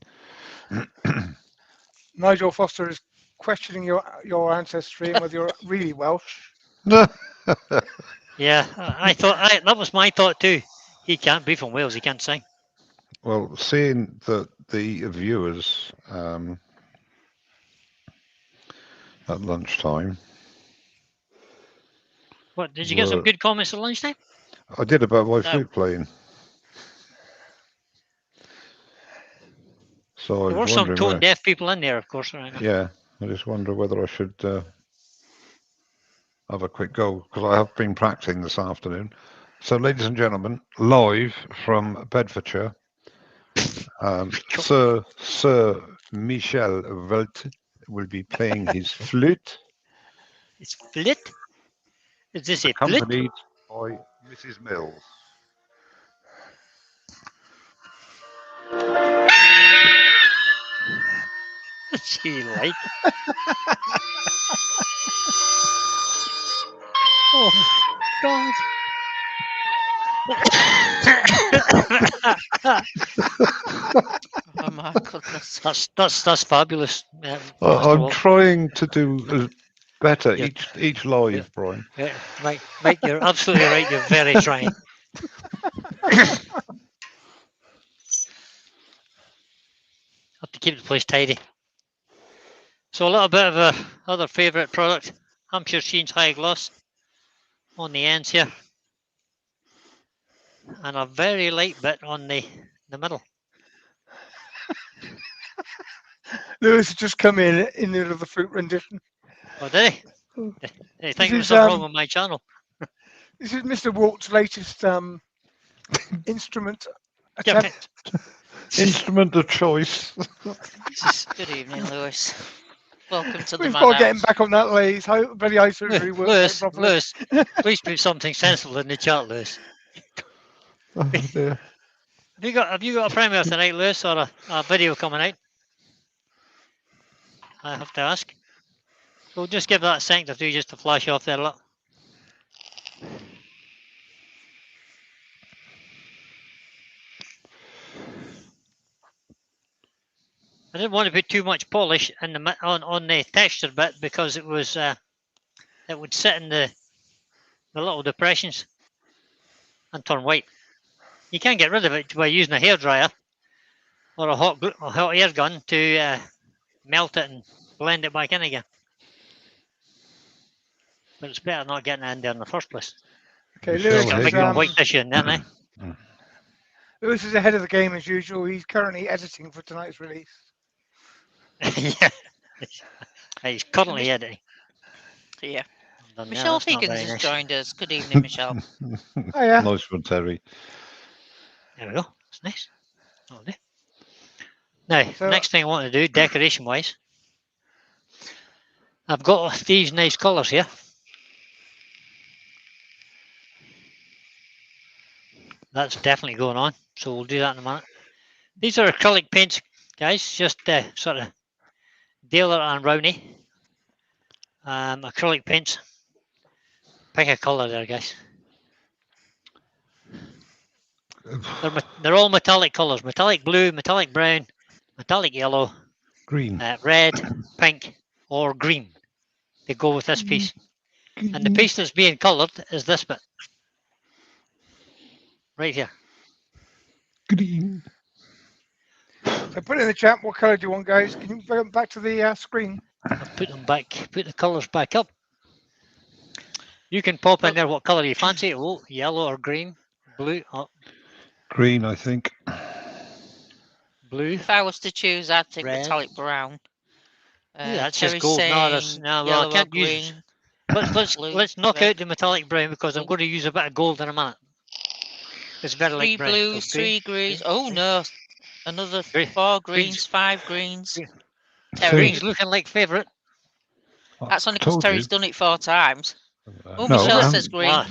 Speaker 4: Nigel Foster is questioning your ancestry and whether you're really Welsh.
Speaker 1: Yeah, I thought that was my thought too. He can't be from Wales. He can't sing.
Speaker 3: Well, seeing that the viewers at lunchtime,
Speaker 1: What did you get some
Speaker 3: were-
Speaker 1: good comments at lunchtime?
Speaker 3: I did about my
Speaker 2: No.
Speaker 3: flute playing. So I
Speaker 1: There were
Speaker 3: was
Speaker 1: some
Speaker 3: wondering.
Speaker 1: tone deaf people in there, of course. Right now.
Speaker 3: Yeah, I just wonder whether I should have a quick go because I have been practicing this afternoon. So, ladies and gentlemen, live from Bedfordshire, Sir Michel Welt will be playing his flute,
Speaker 1: It's flit. Is this a flit?
Speaker 3: accompanied by Mrs. Mills.
Speaker 1: What's she like? Oh God!
Speaker 2: Oh my goodness.
Speaker 1: That's fabulous.
Speaker 3: I'm trying to do better
Speaker 1: Yeah.
Speaker 3: each live,
Speaker 1: Yeah.
Speaker 3: Brian.
Speaker 1: Mike, you're absolutely right. You're very trying. Have to keep the place tidy. So a little bit of a other favourite product, Hampshire Sheen's High Gloss on the ends here, and a very light bit on the middle.
Speaker 4: Lewis has just come in the middle of the fruit rendition.
Speaker 1: Oh, did he? They think there was
Speaker 4: is,
Speaker 1: something wrong with my channel.
Speaker 4: This is Mr. Walt's latest instrument
Speaker 1: Yeah,
Speaker 4: attempt.
Speaker 3: Instrument of choice.
Speaker 2: Good evening, Lewis. Welcome to the
Speaker 4: We've got to get him
Speaker 2: madhouse.
Speaker 4: back on that lathe. Bloody eye surgery works out properly.
Speaker 1: Lewis, please put something sensible in the chat, Lewis.
Speaker 3: Oh, dear.
Speaker 1: Have you got a premiere tonight, Lewis, or a video coming out? I have to ask. We'll just give that a second or two just to flash off there. Look. I didn't want to put too much polish in the on the texture bit because it was it would sit in the little depressions and turn white. You can get rid of it by using a hairdryer or a hot air gun to melt it and blend it back in again. But it's better not getting it in there in the first place.
Speaker 4: Okay,
Speaker 3: Michelle
Speaker 4: Lewis
Speaker 1: Got a
Speaker 4: is,
Speaker 1: big white tissue in there, eh?
Speaker 4: Lewis is ahead of the game as usual. He's currently editing for tonight's release.
Speaker 1: Yeah. He's currently editing.
Speaker 2: Yeah.
Speaker 1: Done there,
Speaker 2: Michelle
Speaker 1: that's not
Speaker 2: Higgins
Speaker 1: very
Speaker 2: has
Speaker 1: nice.
Speaker 2: joined us. Good evening, Michelle.
Speaker 4: Oh yeah.
Speaker 3: Nice one, Terry.
Speaker 1: There we go. That's nice. That'll do. Now,
Speaker 4: So-
Speaker 1: next thing I want to do, decoration wise, I've got these nice colours here. That's definitely going on, so we'll do that in a minute. These are acrylic paints, guys, just sort of Daler and Rowney. Acrylic paints. Pick a colour there, guys. They're all metallic colours. Metallic blue, metallic brown, metallic yellow,
Speaker 3: Green.
Speaker 1: red, pink, or green. They go with this piece. And the piece that's being coloured is this bit. Right here.
Speaker 3: Green.
Speaker 4: So put it in the chat. What colour do you want, guys? Can you bring them back to the screen?
Speaker 1: I've put them back, put the colours back up. You can pop in there what colour you fancy. Oh, yellow or green, blue. Oh,
Speaker 3: Green, I think.
Speaker 1: blue.
Speaker 2: If I was to choose, I'd take
Speaker 1: Red.
Speaker 2: metallic brown.
Speaker 1: Yeah, that's
Speaker 2: Terry's
Speaker 1: just gold. No, that's
Speaker 2: saying
Speaker 1: no. Well, I
Speaker 2: yellow or
Speaker 1: can't use.
Speaker 2: green. Blue,
Speaker 1: Let's knock
Speaker 2: red.
Speaker 1: out the metallic brown because I'm
Speaker 2: Oh.
Speaker 1: going to use a bit of gold in a minute. It's very
Speaker 2: Three
Speaker 1: light brown.
Speaker 2: blues,
Speaker 1: So green,
Speaker 2: 3 greens.
Speaker 1: green,
Speaker 2: Oh
Speaker 1: green,
Speaker 2: no, another
Speaker 1: green.
Speaker 2: 4
Speaker 1: Green's-
Speaker 2: greens, 5 greens.
Speaker 1: green.
Speaker 2: Terry,
Speaker 1: Green's looking like favourite.
Speaker 2: that's only because
Speaker 3: Told
Speaker 2: Terry's
Speaker 3: you.
Speaker 2: done it 4 times. Oh,
Speaker 3: No,
Speaker 2: Michelle
Speaker 1: that?
Speaker 2: says green.
Speaker 1: Ah,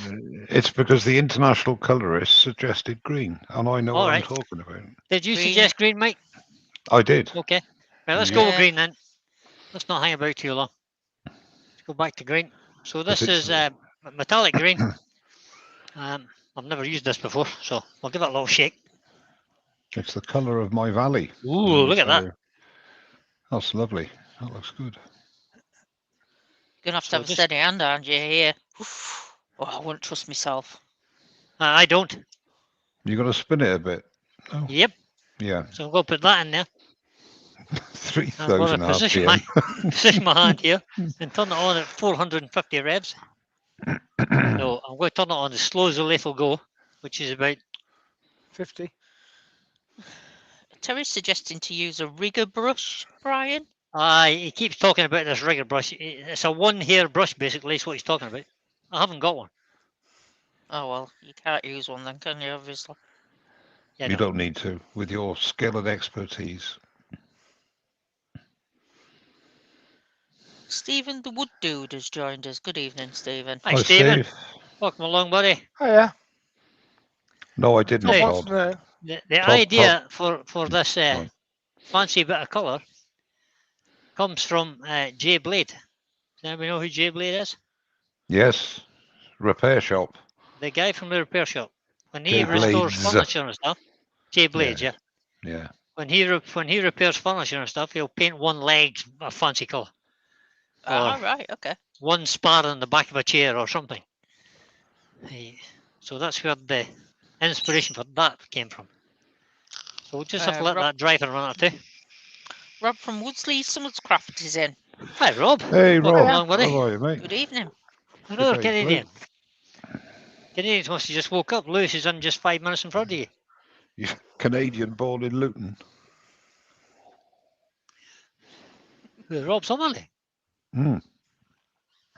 Speaker 3: it's because the international colourist suggested green, and I know
Speaker 1: all
Speaker 3: what
Speaker 1: right.
Speaker 3: I'm talking about.
Speaker 1: Did you
Speaker 2: Green.
Speaker 1: suggest green, Mike?
Speaker 3: I did.
Speaker 1: Okay. Right, let's go with
Speaker 2: Yeah.
Speaker 1: green then. Let's not hang about too long. Let's go back to green. So this
Speaker 3: it's-
Speaker 1: is metallic green. I've never used this before, so we'll give it a little shake.
Speaker 3: It's the colour of my valley.
Speaker 1: Ooh, look at that.
Speaker 3: That's lovely. That looks good.
Speaker 2: You're going to
Speaker 1: So
Speaker 2: have a
Speaker 1: just-
Speaker 2: steady hand, aren't you, here? Oh, I wouldn't trust myself.
Speaker 1: I don't.
Speaker 3: You got to spin it a bit. Oh,
Speaker 1: Yep.
Speaker 3: yeah.
Speaker 1: So I'm going to put that in there. I'm going
Speaker 3: 3,000
Speaker 1: to position
Speaker 3: RPM.
Speaker 1: position my hand here and turn it on at 450 revs. So I'm going to turn it on as slow as the lathe will go, which is about
Speaker 4: 50.
Speaker 2: Terry's suggesting to use a rigger brush, Brian.
Speaker 1: he keeps talking about this rigger brush. It's a one hair brush basically, is what he's talking about. I haven't got one.
Speaker 2: Oh, well, you can't use one then, can you, obviously?
Speaker 1: Yeah,
Speaker 3: You
Speaker 1: no.
Speaker 3: don't need to, with your skill and expertise.
Speaker 2: Stephen the Wood Dude has joined us. Good evening, Stephen.
Speaker 1: Hi, Stephen.
Speaker 3: Steve.
Speaker 1: Welcome along, buddy.
Speaker 4: Oh yeah.
Speaker 3: No, I didn't,
Speaker 1: Hey.
Speaker 4: Wants
Speaker 3: Todd.
Speaker 4: to know.
Speaker 1: The
Speaker 3: Top-
Speaker 1: idea for this
Speaker 3: Right.
Speaker 1: fancy bit of colour comes from Jay Blade. Does anybody know who Jay Blade is?
Speaker 3: Yes. Repair shop.
Speaker 1: The guy from the repair shop. When he
Speaker 3: Jay
Speaker 1: restores
Speaker 3: Blades.
Speaker 1: furniture and stuff, Jay Blades, yeah.
Speaker 3: Yeah.
Speaker 1: When he repairs furniture and stuff, he'll paint one leg a fancy colour,
Speaker 2: Ah, right, okay.
Speaker 1: one spar in the back of a chair or something. So that's where the inspiration for that came from. So we'll just have to let
Speaker 2: Rob-
Speaker 1: that dry for a minute or two.
Speaker 2: Rob from Woodsley Summerscraft is in.
Speaker 1: Hi, Rob.
Speaker 3: Hey,
Speaker 1: Welcome
Speaker 3: Rob.
Speaker 1: along, buddy.
Speaker 3: How are you, mate?
Speaker 2: Good evening.
Speaker 1: Another
Speaker 3: Good day,
Speaker 1: Canadian. Canadians must have just woke up. Lewis is on just 5 minutes in front of you.
Speaker 3: You're Canadian, born in Luton.
Speaker 1: Rob Summerley.
Speaker 3: Mm.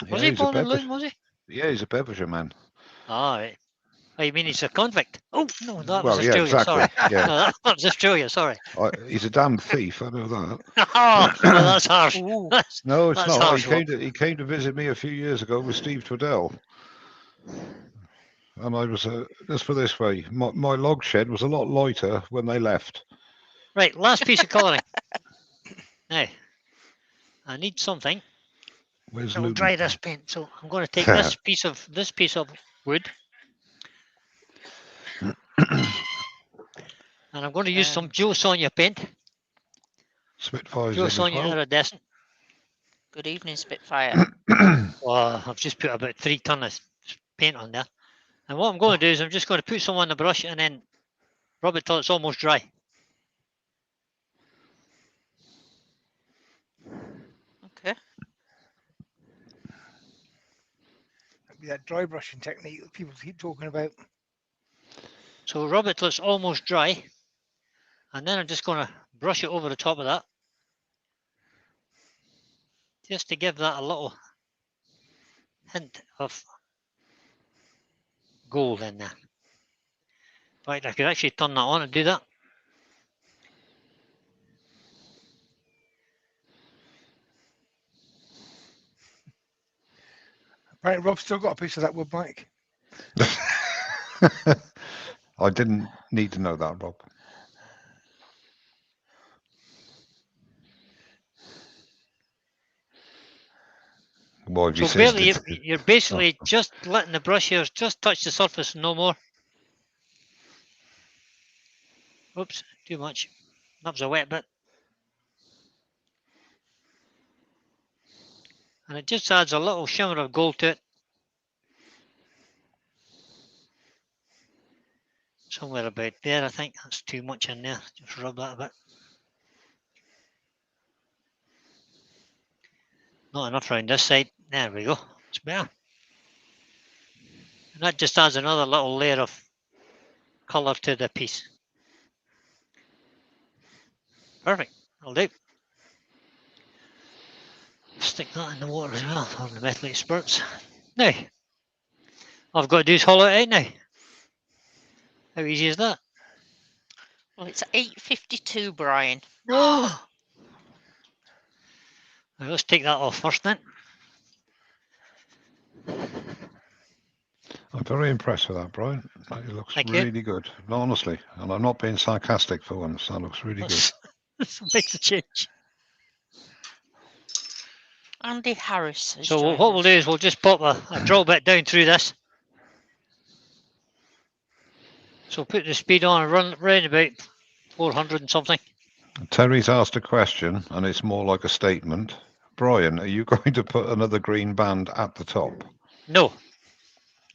Speaker 1: Was
Speaker 3: Yeah,
Speaker 1: he
Speaker 3: he's a
Speaker 1: born in
Speaker 3: Bevershire-
Speaker 1: Luton, was he?
Speaker 3: Yeah, he's a Bevershire man.
Speaker 1: All right. Oh, you mean he's a convict? Oh, no, that was
Speaker 3: Well, yeah,
Speaker 1: Australia, sorry.
Speaker 3: exactly. Yeah.
Speaker 1: No, that was Australia, sorry.
Speaker 3: He's a damn thief, I know that.
Speaker 1: Oh, well, that's harsh.
Speaker 2: Ooh.
Speaker 3: No, it's
Speaker 1: That's
Speaker 3: not.
Speaker 1: harsh,
Speaker 3: He came to visit me a few years ago with Steve Twaddell. And I was, let's put it this way, my log shed was a lot lighter when they left.
Speaker 1: Right, last piece of colouring. Now, I need something
Speaker 3: Where's
Speaker 1: that will
Speaker 3: Luton?
Speaker 1: dry this paint. So I'm going to take this piece of wood, and I'm going to use some Joe Sonia paint.
Speaker 3: Spitfires
Speaker 1: Joe
Speaker 3: in as
Speaker 1: Sonia
Speaker 3: well.
Speaker 1: iridescent.
Speaker 2: Good evening, Spitfire.
Speaker 1: Well, I've just put about 3 tons of paint on there. And what I'm going to do is I'm just going to put some on the brush and then rub it till it's almost dry.
Speaker 2: Okay.
Speaker 4: That'd be that dry brushing technique that people keep talking about.
Speaker 1: So rub it till it's almost dry. And then I'm just going to brush it over the top of that. Just to give that a little hint of gold in there. Right, I could actually turn that on and do that.
Speaker 4: Right, Rob's still got a piece of that wood, Mike.
Speaker 3: I didn't need to know that, Rob. Why have you
Speaker 1: So barely,
Speaker 3: said
Speaker 1: you're basically just letting the brush here just touch the surface, no more. Oops, too much. That was a wet bit. And it just adds a little shimmer of gold to it. somewhere about there. I think that's too much in there. Just rub that a bit. Not enough around this side. There we go. It's better. And that just adds another little layer of colour to the piece. Perfect. That'll do. Stick that in the water as well, or the methylated spirits. Now, all I've got to do is hollow it out now. How easy is that?
Speaker 2: Well, it's 8:52, Brian.
Speaker 1: Oh! Right, let's take that off first then.
Speaker 3: I'm very impressed with that, Brian. It looks
Speaker 1: Thank
Speaker 3: really good, honestly. And I'm not being sarcastic for once. That looks really good.
Speaker 1: That makes a change.
Speaker 2: Andy Harris.
Speaker 1: So what we'll do is we'll just pop a drill bit down through this. So put the speed on and run round about 400 and something.
Speaker 3: Terry's asked a question, and it's more like a statement. Brian, are you going to put another green band at the top?
Speaker 1: No.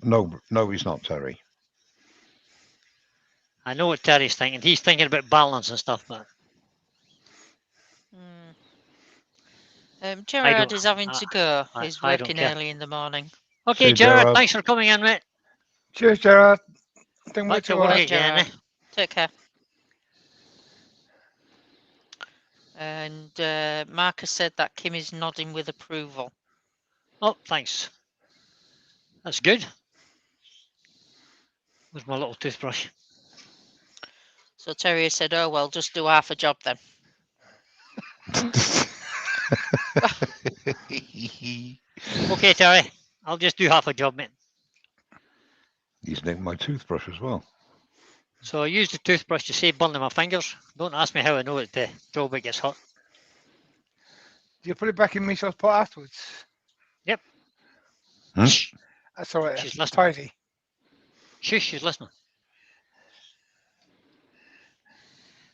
Speaker 3: No, he's not, Terry.
Speaker 1: I know what Terry's thinking. He's thinking about balance and stuff, but
Speaker 2: Gerard is having to go.
Speaker 1: I
Speaker 2: He's
Speaker 1: don't
Speaker 2: working
Speaker 1: care.
Speaker 2: early in the morning.
Speaker 1: okay,
Speaker 3: See,
Speaker 1: Gerard,
Speaker 3: Gerard.
Speaker 1: thanks for coming in, mate.
Speaker 4: Cheers, Gerard. Don't
Speaker 1: Back
Speaker 4: wait
Speaker 1: to
Speaker 4: too
Speaker 1: work
Speaker 4: hard.
Speaker 1: again.
Speaker 2: Gerard. Take care. And Marcus said that Kim is nodding with approval.
Speaker 1: Oh, thanks. That's good. Where's my little toothbrush?
Speaker 2: So Terry said, oh, well, just do half a job then.
Speaker 1: Okay, Terry. I'll just do half a job, mate.
Speaker 3: He's nicked my toothbrush as well.
Speaker 1: So I use the toothbrush to save burning my fingers. Don't ask me how I know it. The drill bit gets hot.
Speaker 4: Do you put it back in Michelle's pot afterwards?
Speaker 1: Yep.
Speaker 3: Hmm?
Speaker 1: Shh.
Speaker 4: That's all right.
Speaker 1: She's
Speaker 4: That's
Speaker 1: listening.
Speaker 4: tidy.
Speaker 1: Shush, she's listening.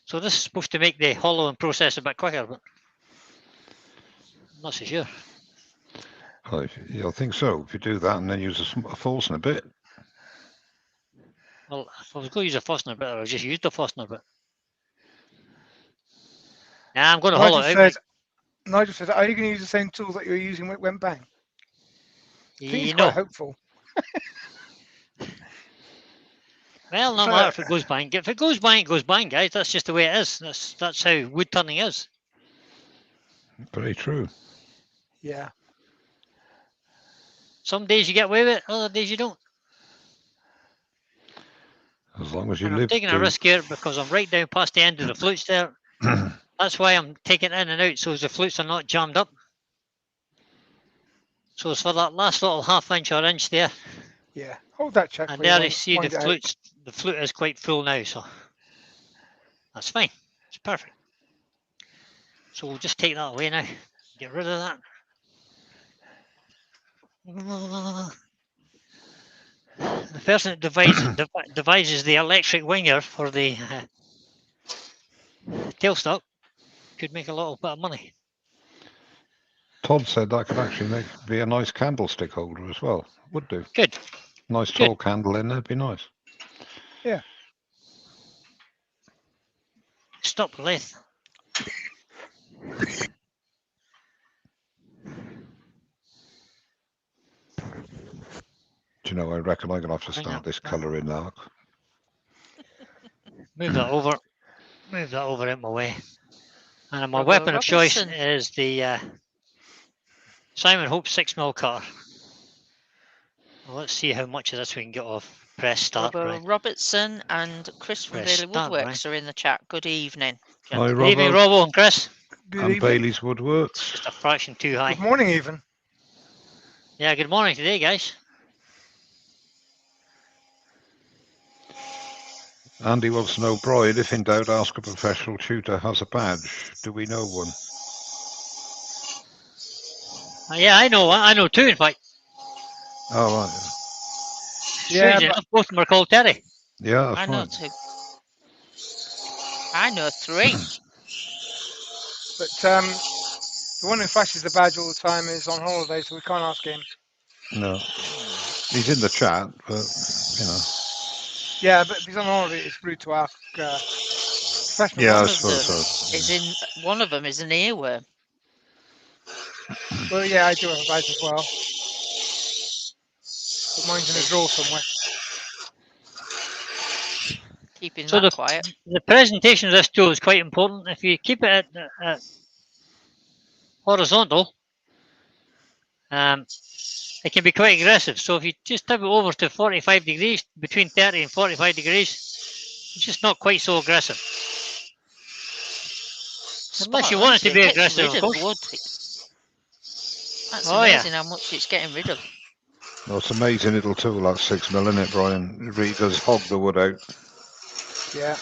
Speaker 1: So this is supposed to make the hollowing process a bit quicker, but I'm not so sure.
Speaker 3: Well, I think so. If you do that and then use a Forstner bit.
Speaker 1: Well, if I was going to use a Forstner bit, I would just use the Forstner bit. Nah, I'm going to hollow it out.
Speaker 4: Nigel said, are you going to use the same tool that you were using when it went bang? I think he's
Speaker 1: You know.
Speaker 4: quite hopeful.
Speaker 1: Well, no matter if it goes bang. If it goes bang, it goes bang, guys. That's just the way it is. That's how wood turning is.
Speaker 3: Very true.
Speaker 4: Yeah.
Speaker 1: Some days you get away with it, other days you don't.
Speaker 3: As long as you
Speaker 1: And
Speaker 3: live
Speaker 1: I'm taking a
Speaker 3: to...
Speaker 1: risk here because I'm right down past the end of the flutes there. That's why I'm taking in and out so the flutes are not jammed up. So it's for that last little half inch or inch there.
Speaker 4: Yeah. Hold that check.
Speaker 1: And there you see the flutes. The flute is quite full now, so that's fine. It's perfect. So we'll just take that away now. Get rid of that. The person that devises the electric winger for the tailstock could make a little bit of money.
Speaker 3: Todd said that could actually be a nice candlestick holder as well. Would do.
Speaker 1: Good.
Speaker 3: Nice tall candle in there. Be nice.
Speaker 4: Yeah.
Speaker 1: Stop the lathe.
Speaker 3: Do you know, I reckon I'm going to have to start this colour in now.
Speaker 1: Move that over. Move that over in my way. And my weapon of choice is the Simon Hope 6mm cutter. Well, let's see how much of this we can get off. Press start.
Speaker 2: Robbo Robertson and Chris from Bailey Woodworks are in the chat. Good evening.
Speaker 3: Hi,
Speaker 1: Good evening, Robbo and Chris.
Speaker 4: Good evening.
Speaker 3: Bailey's Woodworks.
Speaker 1: Just a fraction too high.
Speaker 4: Good morning, even.
Speaker 1: Yeah, good morning today, guys.
Speaker 3: Andy wants to know, Brian, if in doubt, ask a professional tutor has a badge. Do we know one?
Speaker 1: Yeah, I know one. I know two, in fact.
Speaker 3: Oh, right.
Speaker 1: Yeah, enough, both of them are called Terry.
Speaker 3: Yeah, that's
Speaker 2: I know
Speaker 3: right.
Speaker 2: two. I know three.
Speaker 4: But the one who flashes the badge all the time is on holiday, so we can't ask him.
Speaker 3: No. He's in the chat, but, you know.
Speaker 4: Yeah, but because on holiday, it's rude to ask professional.
Speaker 3: Yeah, I
Speaker 2: One of
Speaker 3: suppose
Speaker 2: them
Speaker 3: so.
Speaker 2: is in. One of them is an earworm.
Speaker 4: Well, yeah, I do have a badge as well. But mine's in a drawer somewhere.
Speaker 2: Keeping
Speaker 1: So
Speaker 2: that quiet.
Speaker 1: the presentation of this tool is quite important. If you keep it at horizontal, it can be quite aggressive. So if you just tip it over to 45 degrees, between 30 and 45 degrees, it's just not quite so aggressive. Unless you want it to be aggressive,
Speaker 2: rid
Speaker 1: of course.
Speaker 2: wood. That's
Speaker 1: Oh, yeah.
Speaker 2: amazing how much it's getting rid of.
Speaker 3: Well, it's an amazing little tool, that 6mm, isn't it, Brian? It really does hog the wood out.
Speaker 4: Yeah.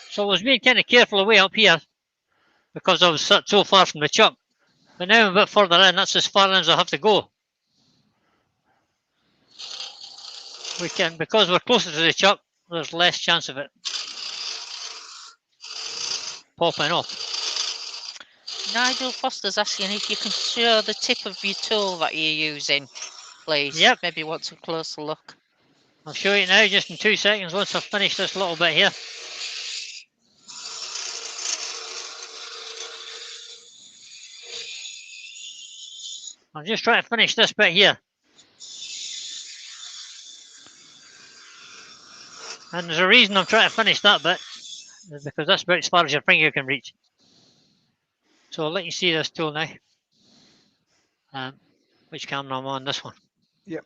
Speaker 1: So I was being kind of careful away up here because I was so far from the chuck. But now I'm a bit further in, that's as far in as I have to go. We can, because we're closer to the chuck, there's less chance of it popping off.
Speaker 2: Nigel Foster's asking if you can show the tip of your tool that you're using, please.
Speaker 1: Yep.
Speaker 2: Maybe wants a closer look.
Speaker 1: I'll show you now just in 2 seconds once I've finished this little bit here. I'm just trying to finish this bit here. And there's a reason I'm trying to finish that bit, because that's about as far as your finger can reach. So I'll let you see this tool now. Which camera I'm on? This one.
Speaker 4: Yep.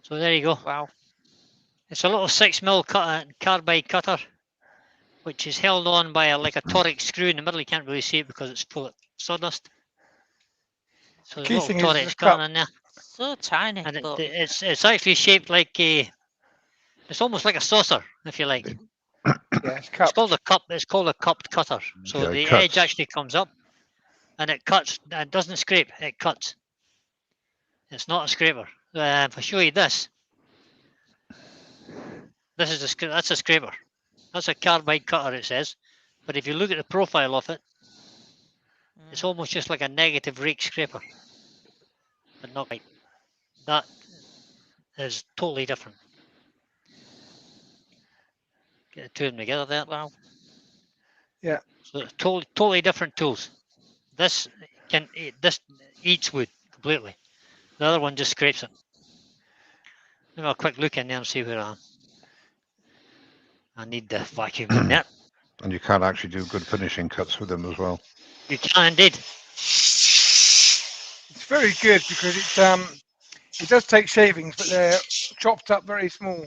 Speaker 1: So there you go.
Speaker 2: Wow.
Speaker 1: It's a little 6mm carbide cutter, which is held on by like a toric screw in the middle. You can't really see it because it's full of sawdust. So there's a little toric cutter in there.
Speaker 2: So tiny.
Speaker 1: And it's actually shaped like it's almost like a saucer, if you like.
Speaker 4: Yeah, it's
Speaker 1: It's called a cup. It's called a cupped cutter. So
Speaker 3: Yeah,
Speaker 1: the
Speaker 3: cuts.
Speaker 1: edge actually comes up, and it cuts. It doesn't scrape. It cuts. It's not a scraper. If I show you this, this is that's a scraper. That's a carbide cutter. It says, but if you look at the profile of it, it's almost just like a negative rake scraper, but not quite. That is totally different. Get the two of them together there.
Speaker 2: Wow.
Speaker 4: Yeah.
Speaker 1: So it's totally different tools. This eats wood completely. The other one just scrapes it. Give me a quick look in there and see where I am. I need the vacuum in there.
Speaker 3: And you can actually do good finishing cuts with them as well.
Speaker 1: You can indeed.
Speaker 4: It's very good because it does take shavings, but they're chopped up very small.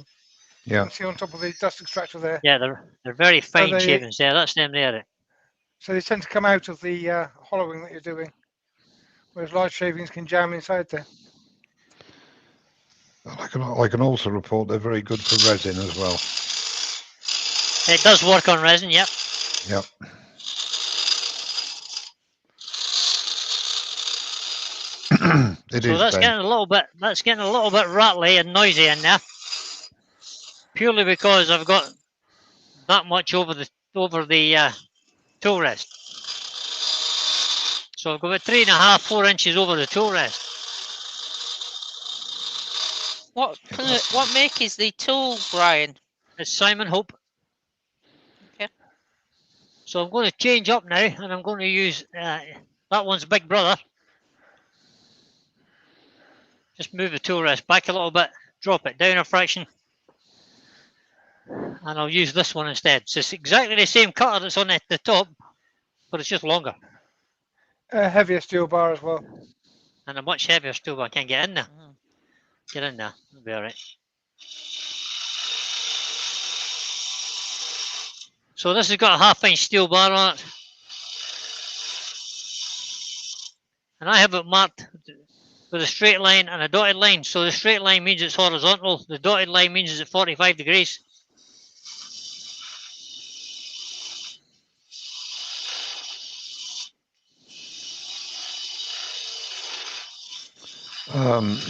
Speaker 3: Yeah.
Speaker 4: You can see on top of the dust extractor there.
Speaker 1: Yeah, they're very fine
Speaker 4: they-
Speaker 1: shavings there. That's them there.
Speaker 4: So they tend to come out of the hollowing that you're doing, whereas large shavings can jam inside there.
Speaker 3: I can also report they're very good for resin as well.
Speaker 1: It does work on resin, yep.
Speaker 3: Yep.
Speaker 1: So that's getting a little bit rattly and noisy in there. Purely because I've got that much over the tool rest. So I've got about 3.5, 4 inches over the tool rest.
Speaker 2: What make is the tool, Brian?
Speaker 1: It's Simon Hope.
Speaker 2: Okay.
Speaker 1: So I'm going to change up now, and I'm going to use that one's Big Brother. Just move the tool rest back a little bit, drop it down a fraction, and I'll use this one instead. So it's exactly the same cutter that's on the top, but it's just longer.
Speaker 4: A heavier steel bar as well.
Speaker 1: And a much heavier steel bar. I can't get in there. Get in there. It'll be all right. So this has got a 1/2 inch steel bar on it. And I have it marked with a straight line and a dotted line. So the straight line means it's horizontal. The dotted line means it's at 45 degrees.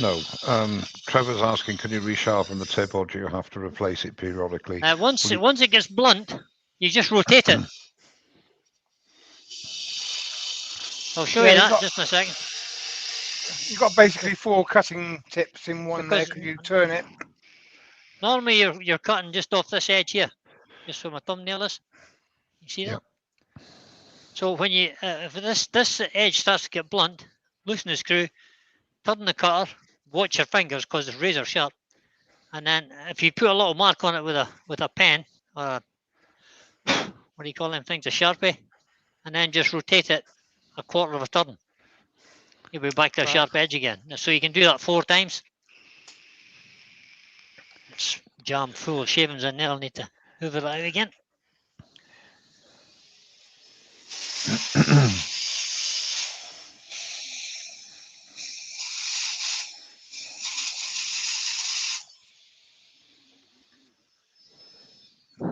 Speaker 3: No. Trevor's asking, can you resharpen the tip, or do you have to replace it periodically?
Speaker 1: Once it gets blunt, you just rotate it. I'll show you that just in a second.
Speaker 4: you've got basically 4 cutting tips in one there
Speaker 1: Because
Speaker 4: because you turn it.
Speaker 1: normally you're cutting just off this edge here, just where my thumbnail is. You see that?
Speaker 3: Yep.
Speaker 1: So when you if this edge starts to get blunt, loosen the screw, turn the cutter, watch your fingers because it's razor sharp, and then if you put a little mark on it with a pen or what do you call them things, a Sharpie, and then just rotate it a quarter of a turn, you'll be back to a
Speaker 4: Right.
Speaker 1: sharp edge again. So you can do that 4 times. It's jammed full of shavings in there. I'll need to hoover it out again.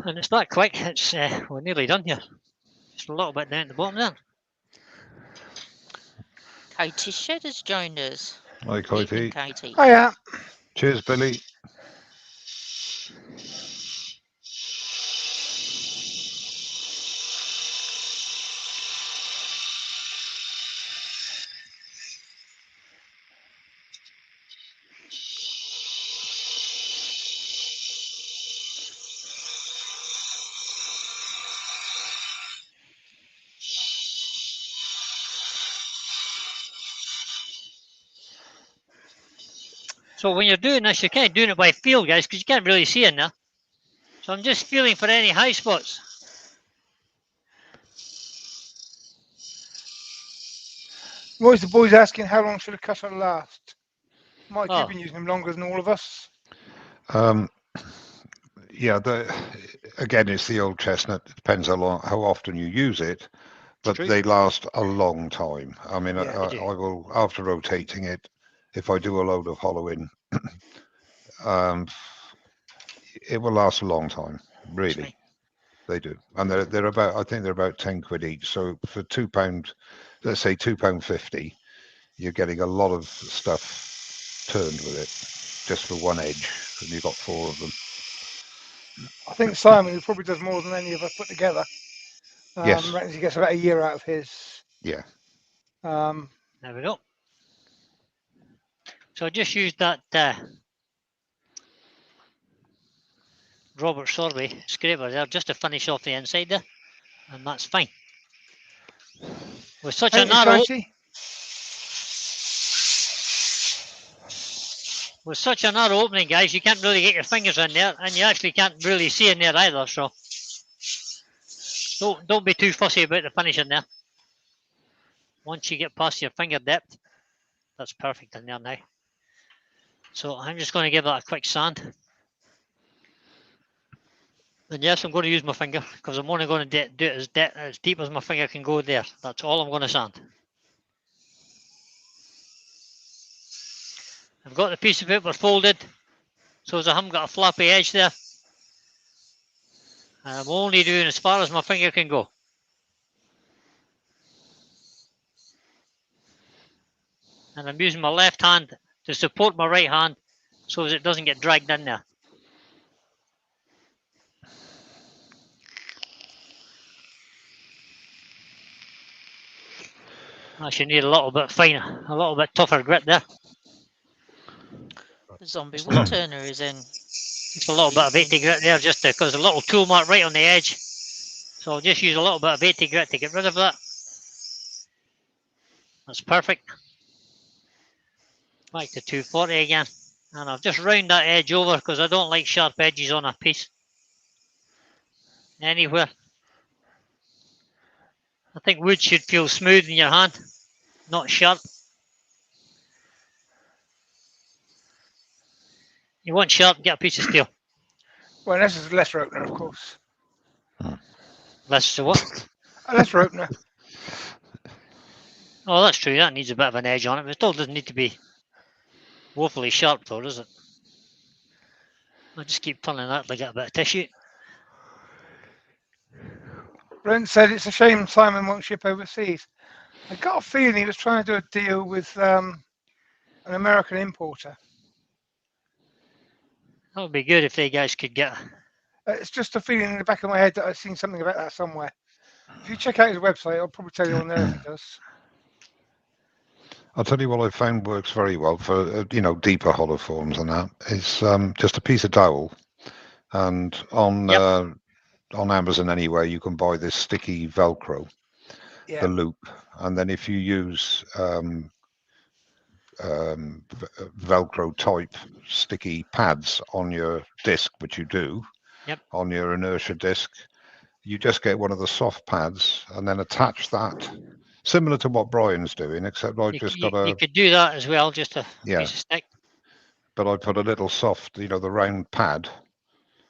Speaker 1: And it's that quick. It's we're nearly done here. Just a little bit down at the bottom there.
Speaker 2: Katie Shed has joined us.
Speaker 3: Hi,
Speaker 2: Evening,
Speaker 3: Katie.
Speaker 2: Katie.
Speaker 4: Hiya.
Speaker 3: Cheers, Billy.
Speaker 1: So when you're doing this, you're kind of doing it by feel, guys, because you can't really see in there. So I'm just feeling for any high spots.
Speaker 4: Roy's the boys asking how long should a cutter last? Mike,
Speaker 1: Oh.
Speaker 4: you've been using them longer than all of us.
Speaker 3: Yeah, again, it's the old chestnut. It depends how often you use it, but
Speaker 1: True.
Speaker 3: they last a long time. I mean,
Speaker 4: Yeah,
Speaker 3: I will, after rotating it, if I do a load of hollowing, it will last a long time. Really,
Speaker 1: Right.
Speaker 3: they do, and they're about. I think they're about 10 quid each. So for £2, let's say £2.50, you're getting a lot of stuff turned with it, just for one edge, and you've got 4 of them.
Speaker 4: I think Simon, who probably does more than any of us put together,
Speaker 3: Yes.
Speaker 4: reckons he gets about a year out of his.
Speaker 3: Yeah.
Speaker 1: There we go. So I just used that Robert Sorby scraper there just to finish off the inside there, and that's fine. With such a
Speaker 4: Thank you,
Speaker 1: narrow,
Speaker 4: Katie.
Speaker 1: with such a narrow opening, guys, you can't really get your fingers in there, and you actually can't really see in there either. So don't be too fussy about the finish in there. Once you get past your finger depth, that's perfect in there now. So I'm just going to give that a quick sand. And yes, I'm going to use my finger because I'm only going to do it as deep as my finger can go there. That's all I'm going to sand. I've got the piece of paper folded so as I haven't got a floppy edge there. And I'm only doing as far as my finger can go. And I'm using my left hand to support my right hand so as it doesn't get dragged in there. I should need a little bit finer, a little bit tougher grit there.
Speaker 2: The zombie woodturner is in.
Speaker 1: Just a little bit of 80 grit there, just because a little tool mark right on the edge. So I'll just use a little bit of 80 grit to get rid of that. That's perfect. Back to 240 again. And I'll just round that edge over because I don't like sharp edges on a piece. Anywhere. I think wood should feel smooth in your hand, not sharp. You want sharp, get a piece of steel.
Speaker 4: Well, this is a lesser opener, of course.
Speaker 1: Less what?
Speaker 4: A lesser opener.
Speaker 1: Oh, that's true. That needs a bit of an edge on it, but it still doesn't need to be woefully sharp, though, does it? I'll just keep turning that to get a bit of tissue.
Speaker 4: Brent said it's a shame Simon won't ship overseas. I got a feeling he was trying to do a deal with an American importer.
Speaker 1: That would be good if they guys could get.
Speaker 4: It's just a feeling in the back of my head that I've seen something about that somewhere. If you check out his website, I'll probably tell you on there if he does.
Speaker 3: I'll tell you what I found works very well for deeper hollow forms and that is just a piece of dowel, and on Amazon anywhere you can buy this sticky Velcro, the loop, and then if you use Velcro type sticky pads on your disc, which you do, on your inertia disc, you just get one of the soft pads and then attach that, similar to what Brian's doing, except I've just got a...
Speaker 1: You could do that as well, just a piece of stick.
Speaker 3: But I put a little soft, the round pad,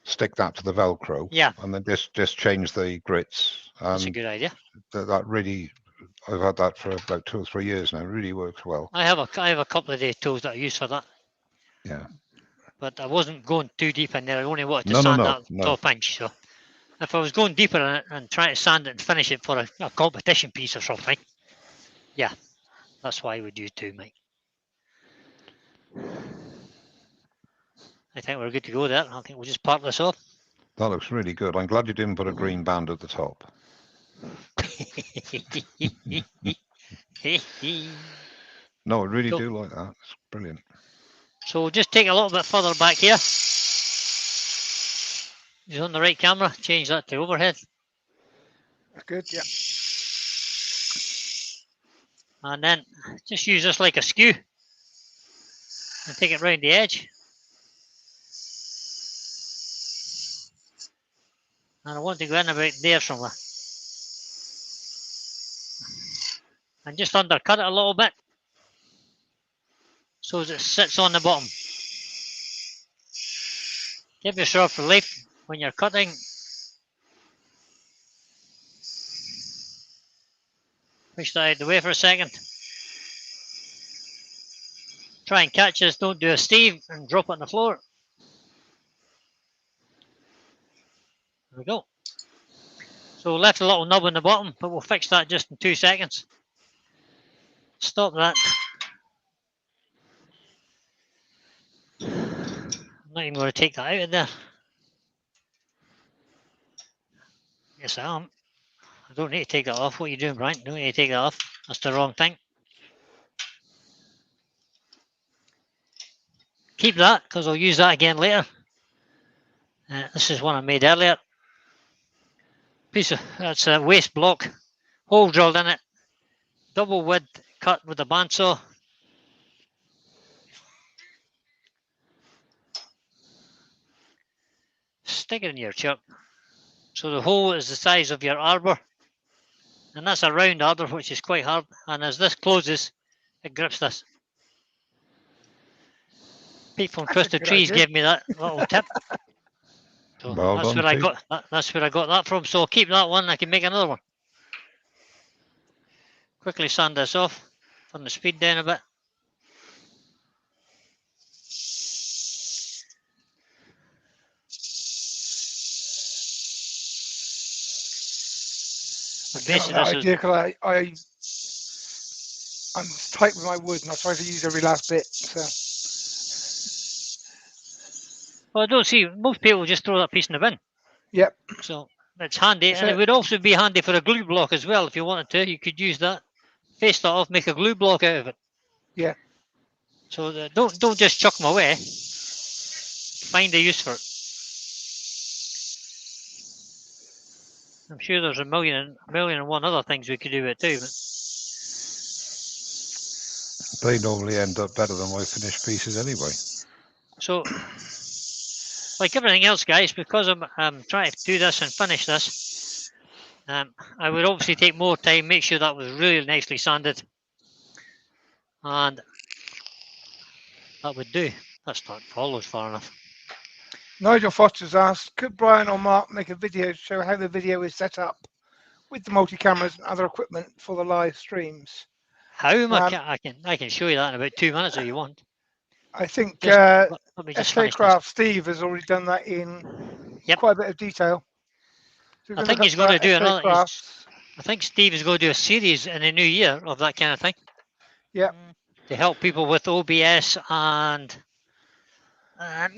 Speaker 3: stick that to the Velcro, and then just change the grits.
Speaker 1: That's a good idea.
Speaker 3: That really, I've had that for about 2 or 3 years now. It really works well.
Speaker 1: I have a couple of the tools that I use for that.
Speaker 3: Yeah.
Speaker 1: But I wasn't going too deep in there. I only wanted to sand that top inch. So if I was going deeper in it and trying to sand it and finish it for a competition piece or something, yeah, that's why I would use 2, Mike. I think we're good to go there. I think we'll just part this off.
Speaker 3: That looks really good. I'm glad you didn't put a green band at the top. No, I really do like that. It's brilliant.
Speaker 1: So we'll just take a little bit further back here. He's on the right camera. Change that to overhead.
Speaker 4: That's good, yeah.
Speaker 1: And then just use this like a skew and take it round the edge. And I want to go in about there somewhere. And just undercut it a little bit so as it sits on the bottom. Give yourself relief when you're cutting. Push that out of the way for a second. Try and catch this, don't do a Steve and drop it on the floor. There we go. So we left a little nub on the bottom, but we'll fix that just in 2 seconds. Stop that. I'm not even going to take that out of there. Yes, I am. I don't need to take that off. What are you doing, Brian? Don't need to take that off. That's the wrong thing. Keep that, because I'll use that again later. This is one I made earlier. That's a waste block, hole drilled in it, double width cut with a bandsaw. Stick it in your chuck. So the hole is the size of your arbor, and that's a round arbor, which is quite hard. And as this closes, it grips this. Pete from Twisted Trees gave me that little tip. So
Speaker 3: well
Speaker 1: that's
Speaker 3: done,
Speaker 1: where I got that. That's where I got that from. So I'll keep that one. I can make another one. Quickly sand this off. Turn the speed down a bit.
Speaker 4: Basically, I'm tight with my wood and I try to use every last bit. So.
Speaker 1: Well, I don't see, most people just throw that piece in the bin.
Speaker 4: Yep.
Speaker 1: So it's handy, and it would also be handy for a glue block as well. If you wanted to, you could use that, face that off, make a glue block out of it.
Speaker 4: Yeah.
Speaker 1: So don't just chuck them away. Find a use for it. I'm sure there's a million and one other things we could do with it too. But
Speaker 3: they normally end up better than my finished pieces anyway.
Speaker 1: So, like everything else, guys, because I'm trying to do this and finish this, I would obviously take more time, make sure that was really nicely sanded, and that would do. That's not follows far enough.
Speaker 4: Nigel Foster's asked, could Brian or Mark make a video to show how the video is set up with the multi-cameras and other equipment for the live streams?
Speaker 1: How am I can show you that in about 2 minutes if you want.
Speaker 4: I think SK Craft Steve has already done that in quite a bit of detail. So
Speaker 1: I think he's going to do another. I think Steve is going to do a series in the new year of that kind of thing.
Speaker 4: Yeah.
Speaker 1: To help people with OBS and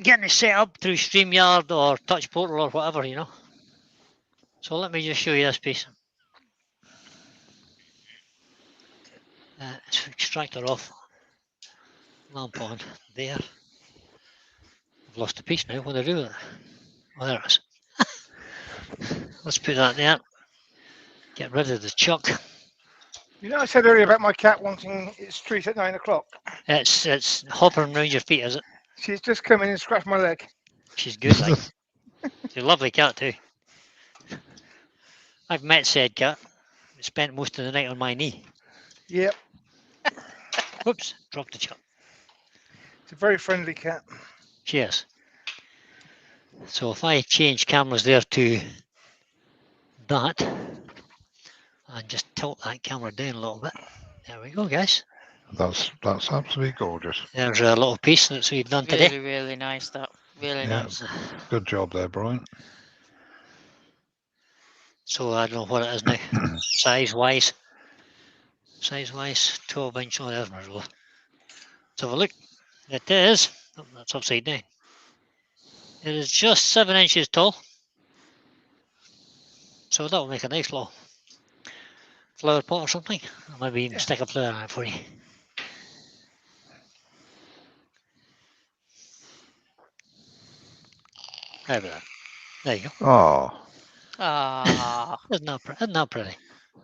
Speaker 1: getting it set up through StreamYard or Touch Portal or whatever, you know. So let me just show you this piece. extractor off, lamp on there. I've lost a piece now. What do I do with it? Oh, there it is. Let's put that there. Get rid of the chuck.
Speaker 4: You know, I said earlier about my cat wanting its treat at 9 o'clock.
Speaker 1: It's hopping around your feet, is it?
Speaker 4: She's just come in and scratched my leg.
Speaker 1: She's good, like. She's a lovely cat too. I've met said cat. Spent most of the night on my knee.
Speaker 4: Yep,
Speaker 1: Whoops, dropped the chuck.
Speaker 4: it's a very friendly cat.
Speaker 1: She is. So if I change cameras there to that, and just tilt that camera down a little bit. There we go, guys.
Speaker 3: That's absolutely gorgeous.
Speaker 1: There's a little piece that we've done
Speaker 2: Really,
Speaker 1: today.
Speaker 2: really nice. That really
Speaker 3: Yeah.
Speaker 2: nice.
Speaker 3: Good job there, Brian.
Speaker 1: So I don't know what it is now. Size-wise. Size-wise, 12-inch. Oh, there's my roller. Let's have a look. It is. Oh, that's upside down. It is just 7 inches tall. So that'll make a nice little flower pot or something. I'll maybe even stick a flower in it for you. How about that? There you go.
Speaker 3: Oh,
Speaker 2: Ah,
Speaker 1: Isn't that pretty?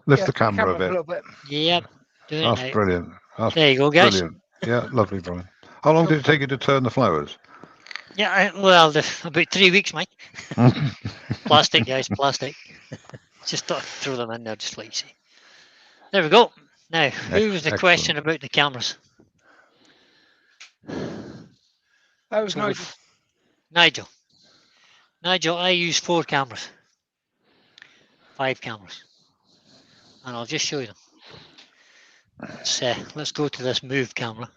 Speaker 3: lift
Speaker 4: Yeah,
Speaker 3: the camera a
Speaker 4: a
Speaker 3: bit.
Speaker 4: little bit.
Speaker 1: Yep. Doing it
Speaker 3: That's
Speaker 1: now.
Speaker 3: brilliant. That's
Speaker 1: There you go, guys.
Speaker 3: brilliant. Yeah, lovely, Brian. How long did it take you to turn the flowers?
Speaker 1: Yeah, well, about 3 weeks, Mike. Plastic, guys, plastic. Just thought I'd throw them in there, just like you see. There we go. Now, who was the
Speaker 3: Excellent.
Speaker 1: question about the cameras?
Speaker 4: That was
Speaker 1: So
Speaker 4: Nigel.
Speaker 1: we've- Nigel. Nigel, I use 4 cameras. 5 cameras. And I'll just show you them. Let's go to this move camera.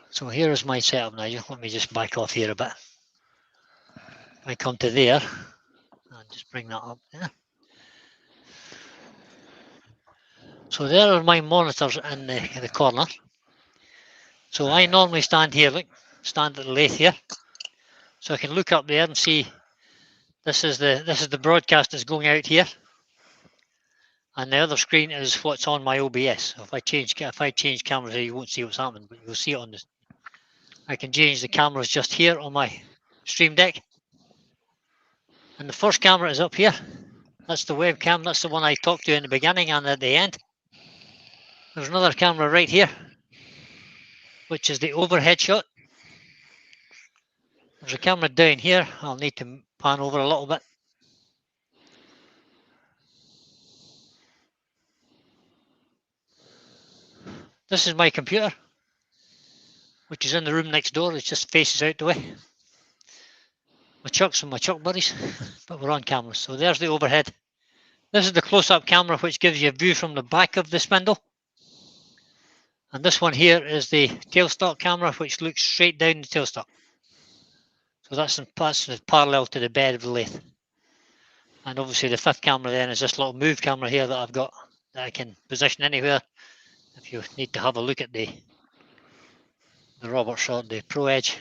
Speaker 1: So here is my setup, Nigel. Let me just back off here a bit. If I come to there, I'll just bring that up there. So there are my monitors in the corner. So I normally stand here, look, stand at the lathe here. So I can look up there and see this is the broadcast that's going out here. And the other screen is what's on my OBS. So if I change cameras here, you won't see what's happening, but you'll see it on this. I can change the cameras just here on my Stream Deck. And the first camera is up here. That's the webcam. That's the one I talked to in the beginning and at the end. There's another camera right here, which is the overhead shot. There's a camera down here. I'll need to pan over a little bit. This is my computer, which is in the room next door. It just faces out the way. My chucks and my chuck buddies, but we're on camera. So there's the overhead. This is the close-up camera, which gives you a view from the back of the spindle. And this one here is the tailstock camera, which looks straight down the tailstock. So that's parallel to the bed of the lathe. And obviously the 5th camera then is this little move camera here that I've got that I can position anywhere. If you need to have a look at the Robert shot, the Pro Edge.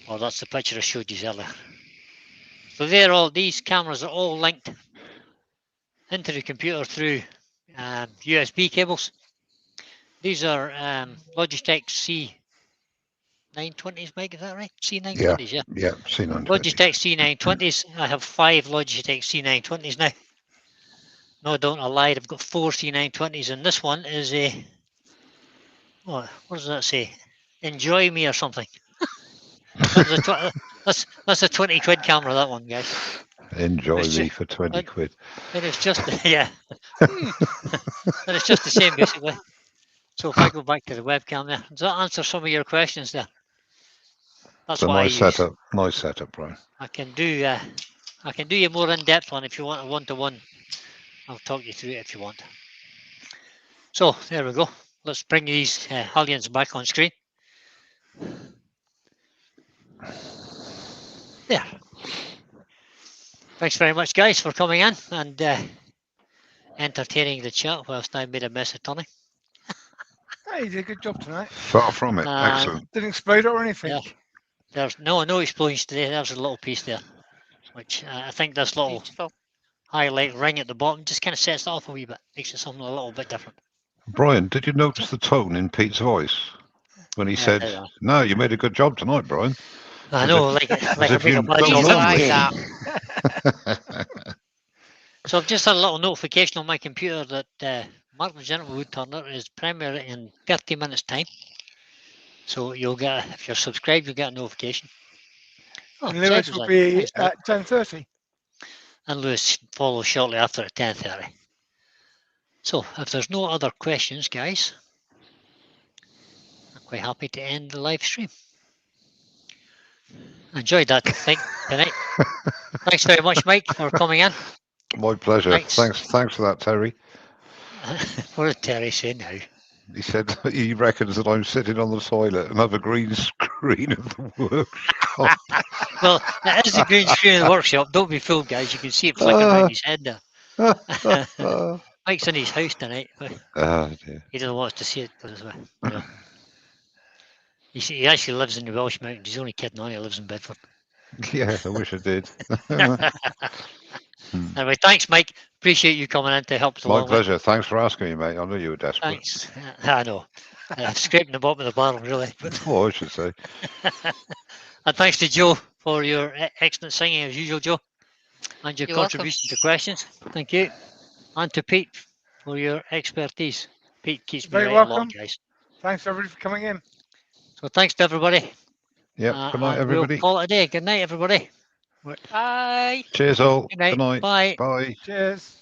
Speaker 1: Oh, that's the picture I showed you earlier. So these cameras are all linked into the computer through USB cables. These are Logitech C920s, Mike, is that right? C920s, yeah.
Speaker 3: Yeah, C920.
Speaker 1: Logitech C920s. I have 5 Logitech C920s now. No, don't I lied. I've got 4 C920s, and this one is a, what does that say? Enjoy me or something. That's a 20 quid camera, that one, guys.
Speaker 3: Enjoy me for 20 quid.
Speaker 1: And it's just, yeah. And it's just the same, basically. So if I go back to the webcam there, does that answer some of your questions there? That's
Speaker 3: It's a
Speaker 1: what
Speaker 3: nice
Speaker 1: I use.
Speaker 3: setup. Nice setup, Brian.
Speaker 1: I can do you more in-depth one if you want a one-to-one. I'll talk you through it if you want. So there we go. Let's bring these Hallions back on screen. There. Thanks very much, guys, for coming in and entertaining the chat whilst I made a mess of turning.
Speaker 4: Hey, you did a good job tonight.
Speaker 3: Far from it. Excellent.
Speaker 4: Didn't explode or anything.
Speaker 1: Yeah. There's no explosions today. There's a little piece there, which I think this little
Speaker 2: beautiful.
Speaker 1: highlight ring at the bottom. Just kind of sets it off a wee bit. Makes it something a little bit different.
Speaker 3: Brian, did you notice the tone in Pete's voice when he said, "No, you made a good job tonight, Brian"?
Speaker 1: I know, like I
Speaker 3: if
Speaker 1: make
Speaker 3: you
Speaker 1: a bad
Speaker 3: don't
Speaker 1: job
Speaker 3: normally.
Speaker 2: Like that.
Speaker 1: So I've just had a little notification on my computer that Mark the Gentleman Woodturner is premiering in 30 minutes time. So you'll get, if you're subscribed, you'll get a notification. Oh,
Speaker 4: And Lewis
Speaker 1: Jed was
Speaker 4: will
Speaker 1: in.
Speaker 4: be
Speaker 1: Thanks, Nick.
Speaker 4: at 10:30.
Speaker 1: And Lewis follows shortly after at 10:30. So if there's no other questions, guys, I'm quite happy to end the live stream. Enjoyed that thing tonight. Thanks very much, Mike, for coming in.
Speaker 3: My pleasure. Thanks for that, Terry.
Speaker 1: What did Terry say now?
Speaker 3: He said he reckons that I'm sitting on the toilet and have a green screen of the workshop.
Speaker 1: Well, it is the green screen in the workshop. Don't be fooled, guys. You can see it flicking around his head there. Mike's in his house tonight. But
Speaker 3: dear.
Speaker 1: he doesn't want us to see it. You know. He actually lives in the Welsh Mountains. He's only kidding on. He lives in Bedford.
Speaker 3: Yeah, I wish I did.
Speaker 1: Anyway, thanks, Mike. Appreciate you coming in to help us along.
Speaker 3: My pleasure. Thanks for asking me, mate. I knew you were desperate.
Speaker 1: Thanks. I know. I'm scraping the bottom of the barrel, really.
Speaker 3: Oh, I should say.
Speaker 1: And thanks to Joe for your excellent singing, as usual, Joe, and your contribution to questions. Thank you. And to Pete for your expertise. Pete keeps me right a lot, guys.
Speaker 4: Thanks, everybody, for coming in.
Speaker 1: So thanks to everybody.
Speaker 3: Yep. Good night, everybody.
Speaker 1: We'll call it a day. Good night, everybody.
Speaker 2: Bye.
Speaker 3: Cheers, all.
Speaker 1: Good night.
Speaker 3: Good night.
Speaker 1: Bye.
Speaker 3: Bye.
Speaker 4: Cheers.